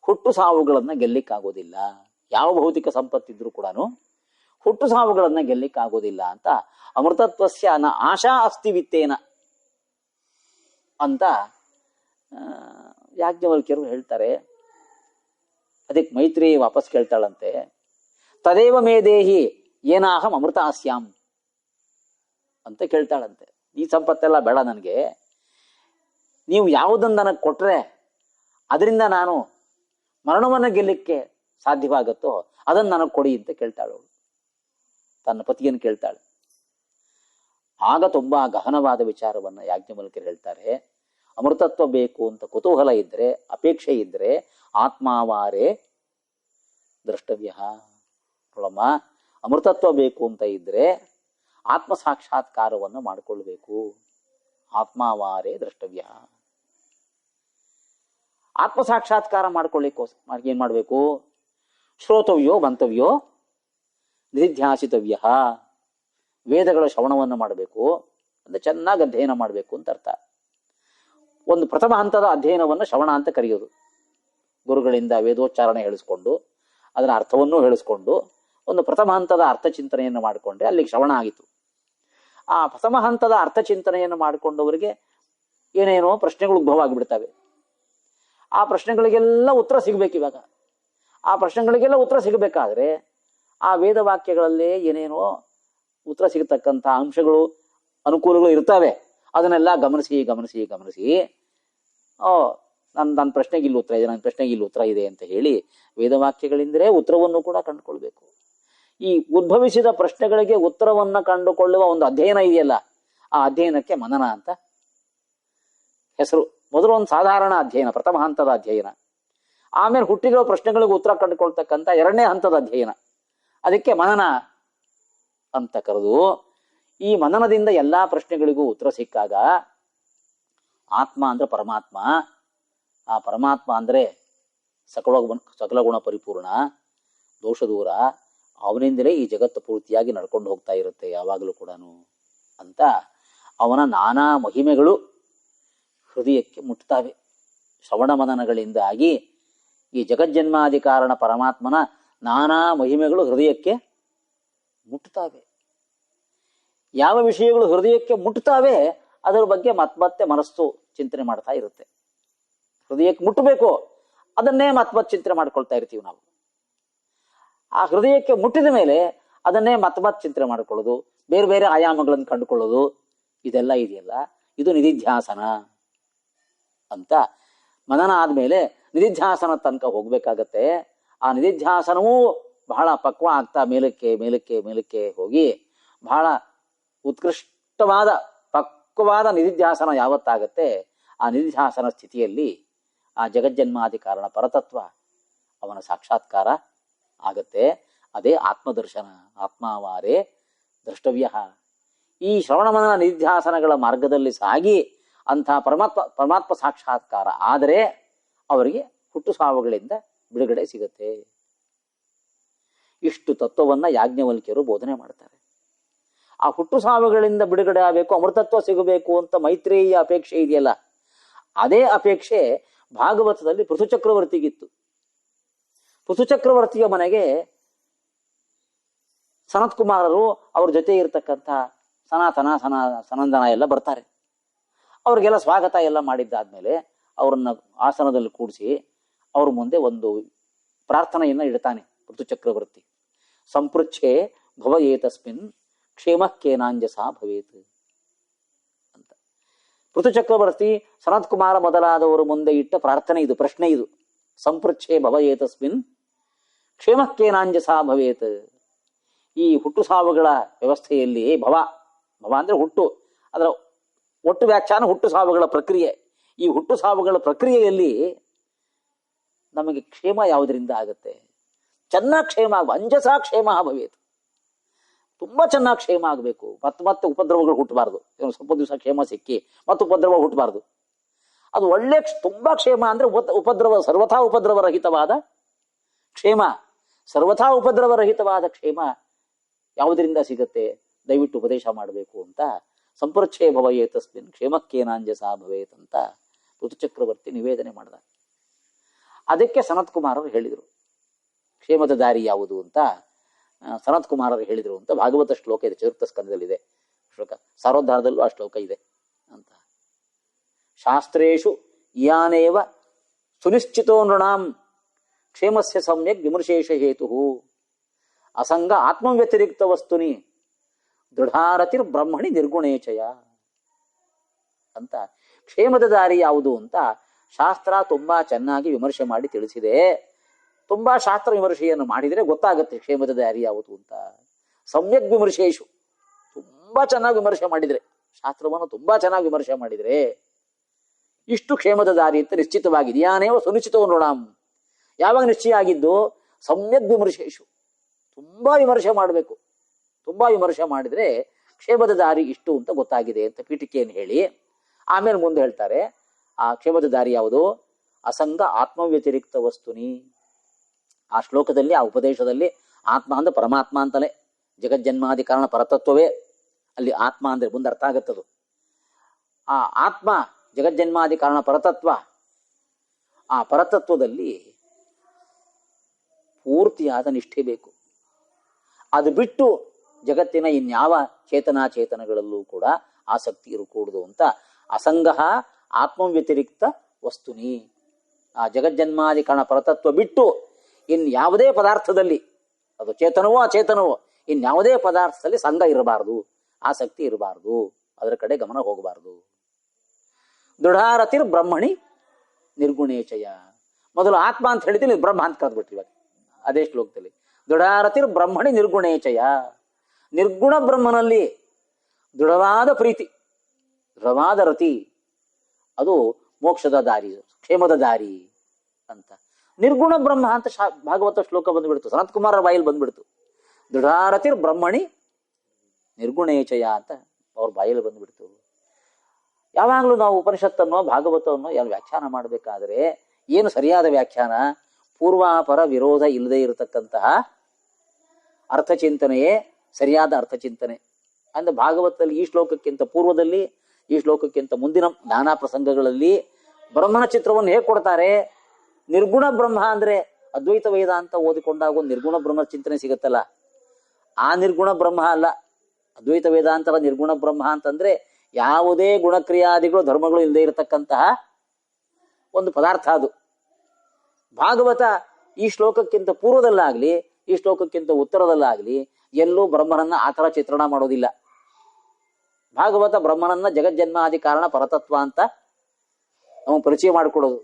ಹುಟ್ಟು ಸಾವುಗಳನ್ನ ಗೆಲ್ಲಿಕ್ಕಾಗೋದಿಲ್ಲ. ಯಾವ ಭೌತಿಕ ಸಂಪತ್ತಿದ್ರೂ ಕೂಡ ಹುಟ್ಟು ಸಾವುಗಳನ್ನ ಗೆಲ್ಲಿಕ್ಕಾಗೋದಿಲ್ಲ ಅಂತ ಅಮೃತತ್ವಸ್ಯ ನ ಆಶಾ ಅಸ್ತಿ ವಿತ್ತೇನ ಅಂತ ಯಾಜ್ಞವಲ್ಕ್ಯರು ಹೇಳ್ತಾರೆ. ಅದಕ್ಕೆ ಮೈತ್ರಿ ವಾಪಸ್ ಕೇಳ್ತಾಳಂತೆ, ತದೇವ ಮೇ ದೇಹಿ ಏನಾಹಂ ಅಮೃತಾಸ್ಯಾಂ ಅಂತ ಕೇಳ್ತಾಳಂತೆ. ಈ ಸಂಪತ್ತೆಲ್ಲ ಬೇಡ ನನಗೆ, ನೀವು ಯಾವುದನ್ನು ನನಗೆ ಕೊಟ್ರೆ ಅದರಿಂದ ನಾನು ಮರಣವನ್ನು ಗೆಲ್ಲಕ್ಕೆ ಸಾಧ್ಯವಾಗುತ್ತೋ ಅದನ್ನು ನನಗೆ ಕೊಡಿ ಅಂತ ಕೇಳ್ತಾಳು. ತನ್ನ ಪತಿಯನ್ನು ಕೇಳ್ತಾಳೆ. ಆಗ ತುಂಬಾ ಗಹನವಾದ ವಿಚಾರವನ್ನ ಯಾಜ್ಞವಲ್ಕ್ಯರು ಹೇಳ್ತಾರೆ. ಅಮೃತತ್ವ ಬೇಕು ಅಂತ ಕುತೂಹಲ ಇದ್ರೆ, ಅಪೇಕ್ಷೆ ಇದ್ರೆ ಆತ್ಮಾವಾರೇ ದ್ರಷ್ಟವ್ಯ. ನೋಡಮ್ಮ, ಅಮೃತತ್ವ ಬೇಕು ಅಂತ ಇದ್ರೆ ಆತ್ಮ ಸಾಕ್ಷಾತ್ಕಾರವನ್ನು ಮಾಡಿಕೊಳ್ಬೇಕು. ಆತ್ಮಾವಾರೇ ದ್ರಷ್ಟವ್ಯ. ಆತ್ಮ ಸಾಕ್ಷಾತ್ಕಾರ ಮಾಡ್ಕೊಳ್ಳಿಕ್ಕೋಸ್ಕರ ಏನ್ ಮಾಡ್ಬೇಕು? ಶ್ರೋತವ್ಯೋ ಮಂತವ್ಯೋ ನಿಧಿಧ್ಯಾಸಿತವ್ಯ. ವೇದಗಳ ಶ್ರವಣವನ್ನು ಮಾಡಬೇಕು, ಅಂದ್ರೆ ಚೆನ್ನಾಗಿ ಅಧ್ಯಯನ ಮಾಡಬೇಕು ಅಂತ ಅರ್ಥ. ಒಂದು ಪ್ರಥಮ ಹಂತದ ಅಧ್ಯಯನವನ್ನು ಶ್ರವಣ ಅಂತ ಕರೆಯೋದು. ಗುರುಗಳಿಂದ ವೇದೋಚ್ಚಾರಣೆ ಹೇಳಿಸ್ಕೊಂಡು ಅದರ ಅರ್ಥವನ್ನೂ ಹೇಳಿಸ್ಕೊಂಡು ಒಂದು ಪ್ರಥಮ ಹಂತದ ಅರ್ಥ ಚಿಂತನೆಯನ್ನು ಮಾಡಿಕೊಂಡ್ರೆ ಅಲ್ಲಿಗೆ ಶ್ರವಣ ಆಗಿತ್ತು. ಆ ಪ್ರಥಮ ಹಂತದ ಅರ್ಥ ಚಿಂತನೆಯನ್ನು ಮಾಡಿಕೊಂಡವರಿಗೆ ಏನೇನೋ ಪ್ರಶ್ನೆಗಳು ಉದ್ಭವ ಆಗಿಬಿಡ್ತವೆ. ಆ ಪ್ರಶ್ನೆಗಳಿಗೆಲ್ಲ ಉತ್ತರ ಸಿಗ್ಬೇಕು. ಇವಾಗ ಆ ಪ್ರಶ್ನೆಗಳಿಗೆಲ್ಲ ಉತ್ತರ ಸಿಗಬೇಕಾದ್ರೆ ಆ ವೇದವಾಕ್ಯಗಳಲ್ಲೇ ಏನೇನೋ ಉತ್ತರ ಸಿಗತಕ್ಕಂಥ ಅಂಶಗಳು, ಅನುಕೂಲಗಳು ಇರ್ತವೆ. ಅದನ್ನೆಲ್ಲ ಗಮನಿಸಿ ಗಮನಿಸಿ ಗಮನಿಸಿ ನನ್ನ ಪ್ರಶ್ನೆಗೆ ಇಲ್ಲಿ ಉತ್ತರ ಇದೆ, ನನ್ನ ಪ್ರಶ್ನೆಗೆ ಇಲ್ಲಿ ಉತ್ತರ ಇದೆ ಅಂತ ಹೇಳಿ ವೇದವಾಕ್ಯಗಳಿಂದಲೇ ಉತ್ತರವನ್ನು ಕೂಡ ಕಂಡುಕೊಳ್ಬೇಕು. ಈ ಉದ್ಭವಿಸಿದ ಪ್ರಶ್ನೆಗಳಿಗೆ ಉತ್ತರವನ್ನ ಕಂಡುಕೊಳ್ಳುವ ಒಂದು ಅಧ್ಯಯನ ಇದೆಯಲ್ಲ, ಆ ಅಧ್ಯಯನಕ್ಕೆ ಮನನ ಅಂತ ಹೆಸರು. ಮೊದಲು ಒಂದು ಸಾಧಾರಣ ಅಧ್ಯಯನ, ಪ್ರಥಮ ಹಂತದ ಅಧ್ಯಯನ. ಆಮೇಲೆ ಹುಟ್ಟಿರೋ ಪ್ರಶ್ನೆಗಳಿಗೆ ಉತ್ತರ ಕಂಡುಕೊಳ್ತಕ್ಕಂಥ ಎರಡನೇ ಹಂತದ ಅಧ್ಯಯನ, ಅದಕ್ಕೆ ಮನನ ಅಂತ ಕರೆದು, ಈ ಮನನದಿಂದ ಎಲ್ಲಾ ಪ್ರಶ್ನೆಗಳಿಗೂ ಉತ್ತರ ಸಿಕ್ಕಾಗ ಆತ್ಮ ಅಂದ್ರೆ ಪರಮಾತ್ಮ, ಆ ಪರಮಾತ್ಮ ಅಂದ್ರೆ ಸಕಲ ಗುಣ ಪರಿಪೂರ್ಣ, ದೋಷ ದೂರ, ಅವನಿಂದಲೇ ಈ ಜಗತ್ತು ಪೂರ್ತಿಯಾಗಿ ನಡ್ಕೊಂಡು ಹೋಗ್ತಾ ಇರುತ್ತೆ ಯಾವಾಗಲೂ ಕೂಡ ಅಂತ ಅವನ ನಾನಾ ಮಹಿಮೆಗಳು ಹೃದಯಕ್ಕೆ ಮುಟ್ತಾವೆ. ಶ್ರವಣ ಮನನಗಳಿಂದಾಗಿ ಈ ಜಗಜ್ಜನ್ಮಾದಿ ಕಾರಣ ಪರಮಾತ್ಮನ ನಾನಾ ಮಹಿಮೆಗಳು ಹೃದಯಕ್ಕೆ ಮುಟ್ತಾವೆ. ಯಾವ ವಿಷಯಗಳು ಹೃದಯಕ್ಕೆ ಮುಟ್ತಾವೆ ಅದರ ಬಗ್ಗೆ ಮತ್ತೆ ಮನಸ್ಸು ಚಿಂತನೆ ಮಾಡ್ತಾ ಇರುತ್ತೆ. ಹೃದಯಕ್ಕೆ ಮುಟ್ಟಬೇಕು, ಅದನ್ನೇ ಮತ್ತೆ ಚಿಂತನೆ ಮಾಡ್ಕೊಳ್ತಾ ಇರ್ತೀವಿ ನಾವು. ಆ ಹೃದಯಕ್ಕೆ ಮುಟ್ಟಿದ ಮೇಲೆ ಅದನ್ನೇ ಮತ್ತೆ ಚಿಂತನೆ ಮಾಡ್ಕೊಳ್ಳೋದು, ಬೇರೆ ಬೇರೆ ಆಯಾಮಗಳನ್ನು ಕಂಡುಕೊಳ್ಳೋದು, ಇದೆಲ್ಲ ಇದೆಯಲ್ಲ, ಇದು ನಿಧಿಧ್ಯಾಸನ ಅಂತ. ಮನನ ಆದ್ಮೇಲೆ ನಿಧಿಧ್ಯಾಸನ ತನಕ ಹೋಗ್ಬೇಕಾಗತ್ತೆ. ಆ ನಿಧಿಧ್ಯಾಸನವೂ ಬಹಳ ಪಕ್ವ ಆಗ್ತಾ ಮೇಲಕ್ಕೆ ಮೇಲಕ್ಕೆ ಮೇಲಕ್ಕೆ ಹೋಗಿ ಬಹಳ ಉತ್ಕೃಷ್ಟವಾದ ಪಕ್ವವಾದ ನಿಧಿಧ್ಯಾಸನ ಯಾವತ್ತಾಗತ್ತೆ, ಆ ನಿಧಿಧ್ಯಾಸನ ಸ್ಥಿತಿಯಲ್ಲಿ ಆ ಜಗಜ್ಜನ್ಮಾದಿ ಕಾರಣ ಪರತತ್ವ ಅವನ ಸಾಕ್ಷಾತ್ಕಾರ ಆಗತ್ತೆ. ಅದೇ ಆತ್ಮದರ್ಶನ. ಆತ್ಮಾವಾರೇ ದ್ರಷ್ಟವ್ಯ. ಈ ಶ್ರವಣಮನನ ನಿಧಿಧ್ಯಾಸನಗಳ ಮಾರ್ಗದಲ್ಲಿ ಸಾಗಿ ಅಂಥ ಪರಮಾತ್ಮ ಸಾಕ್ಷಾತ್ಕಾರ ಆದರೆ ಅವರಿಗೆ ಹುಟ್ಟು ಸಾವುಗಳಿಂದ ಬಿಡುಗಡೆ ಸಿಗತ್ತೆ. ಇಷ್ಟು ತತ್ವವನ್ನ ಯಾಜ್ಞವಲ್ಕ್ಯರು ಬೋಧನೆ ಮಾಡ್ತಾರೆ. ಆ ಹುಟ್ಟು ಸಾವುಗಳಿಂದ ಬಿಡುಗಡೆ ಆಗಬೇಕು, ಅಮೃತತ್ವ ಸಿಗಬೇಕು ಅಂತ ಮೈತ್ರೇಯಿಯ ಅಪೇಕ್ಷೆ ಇದೆಯಲ್ಲ, ಅದೇ ಅಪೇಕ್ಷೆ ಭಾಗವತದಲ್ಲಿ ಪೃಥುಚಕ್ರವರ್ತಿಗಿತ್ತು. ಪೃಥುಚಕ್ರವರ್ತಿಯ ಮನೆಗೆ ಸನತ್ ಕುಮಾರರು ಅವ್ರ ಜೊತೆ ಇರತಕ್ಕಂಥ ಸನಂದನ ಎಲ್ಲ ಬರ್ತಾರೆ. ಅವ್ರಿಗೆಲ್ಲ ಸ್ವಾಗತ ಎಲ್ಲ ಮಾಡಿದ್ದಾದ್ಮೇಲೆ ಅವ್ರನ್ನ ಆಸನದಲ್ಲಿ ಕೂಡಿಸಿ ಅವ್ರ ಮುಂದೆ ಒಂದು ಪ್ರಾರ್ಥನೆಯನ್ನ ಇಡ್ತಾನೆ ಋತುಚಕ್ರವರ್ತಿ. ಸಂಪೃಚ್ಛೆ ಭವಯೇತಸ್ಮಿನ್ ಕ್ಷೇಮಕ್ಕೇನಾಂಜಸ ಭವೇತ್ ಅಂತ. ಋತುಚಕ್ರವರ್ತಿ ಸನತ್ ಕುಮಾರ ಮೊದಲಾದವರು ಮುಂದೆ ಇಟ್ಟ ಪ್ರಾರ್ಥನೆ ಇದು, ಪ್ರಶ್ನೆ ಇದು. ಸಂಪೃಚ್ಛೆ ಭವಯೇತಸ್ಮಿನ್ ಕ್ಷೇಮಕ್ಕೇನಾಂಜಸ ಭವೇತ್. ಈ ಹುಟ್ಟು ಸಾವುಗಳ ವ್ಯವಸ್ಥೆಯಲ್ಲಿ ಭವ ಅಂದ್ರೆ ಹುಟ್ಟು, ಅದರ ಒಟ್ಟು ವ್ಯಾಖ್ಯಾನ ಹುಟ್ಟು ಸಾವುಗಳ ಪ್ರಕ್ರಿಯೆ. ಈ ಹುಟ್ಟು ಸಾವುಗಳ ಪ್ರಕ್ರಿಯೆಯಲ್ಲಿ ನಮಗೆ ಕ್ಷೇಮ ಯಾವುದರಿಂದ ಆಗುತ್ತೆ? ಚೆನ್ನಾಗಿ ಕ್ಷೇಮ ಅಂಜಸ ಕ್ಷೇಮ ಭವೇತ್. ತುಂಬಾ ಚೆನ್ನಾಗಿ ಕ್ಷೇಮ ಆಗಬೇಕು. ಮತ್ತೆ ಉಪದ್ರವಗಳು ಹುಟ್ಟಬಾರ್ದು. ಸ್ವಲ್ಪ ದಿವಸ ಕ್ಷೇಮ ಸಿಕ್ಕಿ ಮತ್ತೆ ಉಪದ್ರವ ಹುಟ್ಟಬಾರ್ದು. ಅದು ಒಳ್ಳೆ ತುಂಬಾ ಕ್ಷೇಮ ಅಂದ್ರೆ ಸರ್ವಥಾ ಉಪದ್ರವರಹಿತವಾದ ಕ್ಷೇಮ. ಸರ್ವಥಾ ಉಪದ್ರವರಹಿತವಾದ ಕ್ಷೇಮ ಯಾವುದರಿಂದ ಸಿಗತ್ತೆ? ದಯವಿಟ್ಟು ಉಪದೇಶ ಮಾಡಬೇಕು ಅಂತ ಸಂಪರ್ಚ್ಛೇ ಭವಯೇತಸ್ಮಿನ್ ಕ್ಷೇಮಕ್ಕೇನಾಂಜಸ ಭವೇತ್ ಅಂತ ಋತುಚಕ್ರವರ್ತಿ ನಿವೇದನೆ ಮಾಡಿದ. ಅದಕ್ಕೆ ಸನತ್ ಕುಮಾರರು ಹೇಳಿದರು ಕ್ಷೇಮದ ದಾರಿ ಯಾವುದು ಅಂತ. ಸನತ್ ಕುಮಾರರು ಹೇಳಿದರು ಅಂತ ಭಾಗವತ ಶ್ಲೋಕ ಇದೆ, ಚತುರ್ಥ ಸ್ಕಂದದಲ್ಲಿದೆ ಶ್ಲೋಕ. ಸಾರೋದ್ಧಾರದಲ್ಲೂ ಆ ಶ್ಲೋಕ ಇದೆ ಅಂತ. ಶಾಸ್ತ್ರೇಷು ಯಾನೇವ ಸುನಿಶ್ಚಿತೋ ನೃಣಾಂ ಕ್ಷೇಮಸ್ಯ ಸಮ್ಯಕ್ ವಿಮರ್ಶೇಷ ಹೇತು ಅಸಂಗ ಆತ್ಮವ್ಯತಿರಿಕ್ತ ವಸ್ತುನಿ ದೃಢಾರತಿರ್ ಬ್ರಹ್ಮಣಿ ನಿರ್ಗುಣೇಚಯ ಅಂತ. ಕ್ಷೇಮದ ದಾರಿ ಯಾವುದು ಅಂತ ಶಾಸ್ತ್ರ ತುಂಬಾ ಚೆನ್ನಾಗಿ ವಿಮರ್ಶೆ ಮಾಡಿ ತಿಳಿಸಿದೆ. ತುಂಬಾ ಶಾಸ್ತ್ರ ವಿಮರ್ಶೆಯನ್ನು ಮಾಡಿದರೆ ಗೊತ್ತಾಗುತ್ತೆ ಕ್ಷೇಮದ ದಾರಿ ಯಾವುದು ಅಂತ. ಸಮ್ಯಕ್ ವಿಮರ್ಶೇಷು, ತುಂಬಾ ಚೆನ್ನಾಗಿ ವಿಮರ್ಶೆ ಮಾಡಿದ್ರೆ, ಶಾಸ್ತ್ರವನ್ನು ತುಂಬಾ ಚೆನ್ನಾಗಿ ವಿಮರ್ಶೆ ಮಾಡಿದ್ರೆ ಇಷ್ಟು ಕ್ಷೇಮದ ದಾರಿ ಅಂತ ನಿಶ್ಚಿತವಾಗಿದೆ. ಯಾನೇವ ಸುನಿಶ್ಚಿತೋ ನೃಣಾಂ. ಯಾವಾಗ ನಿಶ್ಚಯ ಆಗಿದ್ದು? ಸಮ್ಯಕ್ ವಿಮರ್ಶೇಷು, ತುಂಬಾ ವಿಮರ್ಶೆ ಮಾಡಬೇಕು. ತುಂಬಾ ವಿಮರ್ಶೆ ಮಾಡಿದ್ರೆ ಕ್ಷೇಮದ ದಾರಿ ಇಷ್ಟು ಅಂತ ಗೊತ್ತಾಗಿದೆ ಅಂತ ಪೀಠಿಕೆಯನ್ನು ಹೇಳಿ ಆಮೇಲೆ ಮುಂದೆ ಹೇಳ್ತಾರೆ ಆ ಕ್ಷೇಮದ ದಾರಿ ಯಾವುದು? ಅಸಂಗ ಆತ್ಮವ್ಯತಿರಿಕ್ತ ವಸ್ತುನಿ. ಆ ಶ್ಲೋಕದಲ್ಲಿ, ಆ ಉಪದೇಶದಲ್ಲಿ ಆತ್ಮ ಅಂದ್ರೆ ಪರಮಾತ್ಮ ಅಂತಲೇ, ಜಗಜ್ಜನ್ಮಾದಿ ಕಾರಣ ಪರತತ್ವವೇ. ಅಲ್ಲಿ ಆತ್ಮ ಅಂದ್ರೆ ಮುಂದೆ ಅರ್ಥ ಆಗತ್ತದು. ಆ ಆತ್ಮ ಜಗಜ್ಜನ್ಮಾದಿ ಕಾರಣ ಪರತತ್ವ. ಆ ಪರತತ್ವದಲ್ಲಿ ಪೂರ್ತಿಯಾದ ನಿಷ್ಠೆ ಬೇಕು. ಅದು ಬಿಟ್ಟು ಜಗತ್ತಿನ ಇನ್ಯಾವ ಚೇತನಾಚೇತನಗಳಲ್ಲೂ ಕೂಡ ಆಸಕ್ತಿ ಇರಕೂಡದು ಅಂತ. ಅಸಂಗಃ ಆತ್ಮವ್ಯತಿರಿಕ್ತ ವಸ್ತುನಿ. ಆ ಜಗಜ್ಜನ್ಮಾದಿ ಕಾರಣ ಪರತತ್ವ ಬಿಟ್ಟು ಇನ್ಯಾವುದೇ ಪದಾರ್ಥದಲ್ಲಿ, ಅದು ಚೇತನವೋ ಅಚೇತನವೋ, ಇನ್ಯಾವುದೇ ಪದಾರ್ಥದಲ್ಲಿ ಸಂಘ ಇರಬಾರದು, ಆಸಕ್ತಿ ಇರಬಾರದು, ಅದರ ಕಡೆ ಗಮನ ಹೋಗಬಾರದು. ದೃಢಾರತಿರ್ ಬ್ರಹ್ಮಣಿ ನಿರ್ಗುಣೇಚಯ. ಮೊದಲು ಆತ್ಮ ಅಂತ ಹೇಳಿದ್ರೆ ಬ್ರಹ್ಮ ಅಂತ ಕರೆದ್ಬಿಟ್ರಿ ಇವಾಗ ಅದೇ ಶ್ಲೋಕದಲ್ಲಿ. ದೃಢಾರತಿರ್ ಬ್ರಹ್ಮಣಿ ನಿರ್ಗುಣೇಚಯ. ನಿರ್ಗುಣ ಬ್ರಹ್ಮನಲ್ಲಿ ದೃಢವಾದ ಪ್ರೀತಿ, ದೃಢವಾದ ರತಿ, ಅದು ಮೋಕ್ಷದ ದಾರಿ, ಕ್ಷೇಮದ ದಾರಿ ಅಂತ. ನಿರ್ಗುಣ ಬ್ರಹ್ಮ ಅಂತ ಭಾಗವತ ಶ್ಲೋಕ ಬಂದ್ಬಿಡ್ತು, ಸನತ್ ಕುಮಾರರ ಬಾಯಲ್ಲಿ ಬಂದ್ಬಿಡ್ತು. ದೃಢಾರತಿರ್ ಬ್ರಹ್ಮಣಿ ನಿರ್ಗುಣೇಚಯ ಅಂತ ಅವ್ರ ಬಾಯಲ್ಲಿ ಬಂದ್ಬಿಡ್ತು. ಯಾವಾಗಲೂ ನಾವು ಉಪನಿಷತ್ತನ್ನೋ ಭಾಗವತವನ್ನೋ ಎಲ್ಲ ವ್ಯಾಖ್ಯಾನ ಮಾಡಬೇಕಾದ್ರೆ ಏನು ಸರಿಯಾದ ವ್ಯಾಖ್ಯಾನ? ಪೂರ್ವಾಪರ ವಿರೋಧ ಇಲ್ಲದೆ ಇರತಕ್ಕಂತಹ ಅರ್ಥಚಿಂತನೆಯೇ ಸರಿಯಾದ ಅರ್ಥಚಿಂತನೆ. ಅಂದ್ರೆ ಭಾಗವತದಲ್ಲಿ ಈ ಶ್ಲೋಕಕ್ಕಿಂತ ಪೂರ್ವದಲ್ಲಿ, ಈ ಶ್ಲೋಕಕ್ಕಿಂತ ಮುಂದಿನ ನಾನಾ ಪ್ರಸಂಗಗಳಲ್ಲಿ ಬ್ರಹ್ಮನ ಚಿತ್ರವನ್ನು ಹೇಗೆ ಕೊಡ್ತಾರೆ? ನಿರ್ಗುಣ ಬ್ರಹ್ಮ ಅಂದ್ರೆ ಅದ್ವೈತ ವೇದಾಂತ ಓದಿಕೊಂಡಾಗ ಒಂದು ನಿರ್ಗುಣ ಬ್ರಹ್ಮ ಚಿಂತನೆ ಸಿಗುತ್ತಲ್ಲ, ಆ ನಿರ್ಗುಣ ಬ್ರಹ್ಮ ಅಲ್ಲ. ಅದ್ವೈತ ವೇದಾಂತದ ನಿರ್ಗುಣ ಬ್ರಹ್ಮ ಅಂತಂದ್ರೆ ಯಾವುದೇ ಗುಣಕ್ರಿಯಾದಿಗಳು ಧರ್ಮಗಳು ಇಲ್ಲದೆ ಇರತಕ್ಕಂತಹ ಒಂದು ಪದಾರ್ಥ ಅದು. ಭಾಗವತ ಈ ಶ್ಲೋಕಕ್ಕಿಂತ ಪೂರ್ವದಲ್ಲಾಗ್ಲಿ, ಈ ಶ್ಲೋಕಕ್ಕಿಂತ ಉತ್ತರದಲ್ಲಾಗ್ಲಿ ಎಲ್ಲೂ ಬ್ರಹ್ಮನನ್ನ ಆ ಥರ ಚಿತ್ರಣ ಮಾಡೋದಿಲ್ಲ. ಭಾಗವತ ಬ್ರಹ್ಮನನ್ನ ಜಗಜ್ಜನ್ಮಾದಿ ಕಾರಣ ಪರತತ್ವ ಅಂತ ನಮಗೆ ಪರಿಚಯ ಮಾಡಿಕೊಡೋದು.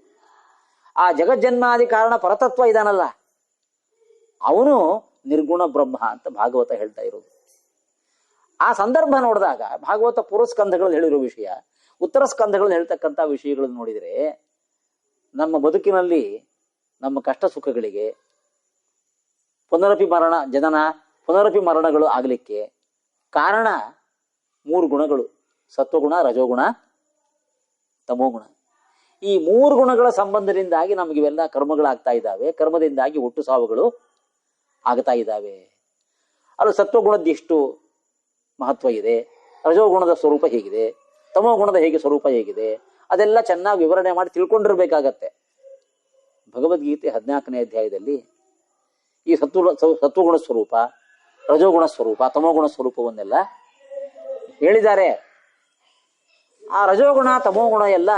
ಆ ಜಗಜ್ಜನ್ಮಾದಿ ಕಾರಣ ಪರತತ್ವ ಇದಾನಲ್ಲ, ಅವನು ನಿರ್ಗುಣ ಬ್ರಹ್ಮ ಅಂತ ಭಾಗವತ ಹೇಳ್ತಾ ಇರೋದು. ಆ ಸಂದರ್ಭ ನೋಡಿದಾಗ ಭಾಗವತ ಪೂರ್ವ ಸ್ಕಂಧಗಳಲ್ಲಿ ಹೇಳಿರೋ ವಿಷಯ, ಉತ್ತರ ಸ್ಕಂಧಗಳಲ್ಲಿ ಹೇಳ್ತಕ್ಕಂಥ ವಿಷಯಗಳನ್ನು ನೋಡಿದರೆ ನಮ್ಮ ಬದುಕಿನಲ್ಲಿ ನಮ್ಮ ಕಷ್ಟ ಸುಖಗಳಿಗೆ ಪುನರಪಿ ಮರಣ ಜನನ ಪುನರಪಿ ಮರಣಗಳು ಆಗಲಿಕ್ಕೆ ಕಾರಣ 3 ಗುಣಗಳು: ಸತ್ವಗುಣ, ರಜೋಗುಣ, ತಮೋಗುಣ. ಈ 3 ಗುಣಗಳ ಸಂಬಂಧದಿಂದಾಗಿ ನಮಗೆ ಇವೆಲ್ಲ ಕರ್ಮಗಳಾಗ್ತಾ ಇದ್ದಾವೆ. ಕರ್ಮದಿಂದಾಗಿ ಹುಟ್ಟು ಸಾವುಗಳು ಆಗ್ತಾ ಇದ್ದಾವೆ. ಅದು ಸತ್ವಗುಣದ ಎಷ್ಟು ಮಹತ್ವ ಇದೆ, ರಜೋಗುಣದ ಸ್ವರೂಪ ಹೇಗಿದೆ, ತಮೋಗುಣದ ಸ್ವರೂಪ ಹೇಗಿದೆ, ಅದೆಲ್ಲ ಚೆನ್ನಾಗಿ ವಿವರಣೆ ಮಾಡಿ ತಿಳ್ಕೊಂಡಿರ್ಬೇಕಾಗತ್ತೆ. ಭಗವದ್ಗೀತೆ 14ನೇ ಅಧ್ಯಾಯದಲ್ಲಿ ಈ ಸತ್ವಗುಣ ಸ್ವರೂಪ, ರಜೋಗುಣ ಸ್ವರೂಪ, ತಮೋಗುಣ ಸ್ವರೂಪವನ್ನೆಲ್ಲ ಹೇಳಿದ್ದಾರೆ. ಆ ರಜೋಗುಣ ತಮೋಗುಣ ಎಲ್ಲ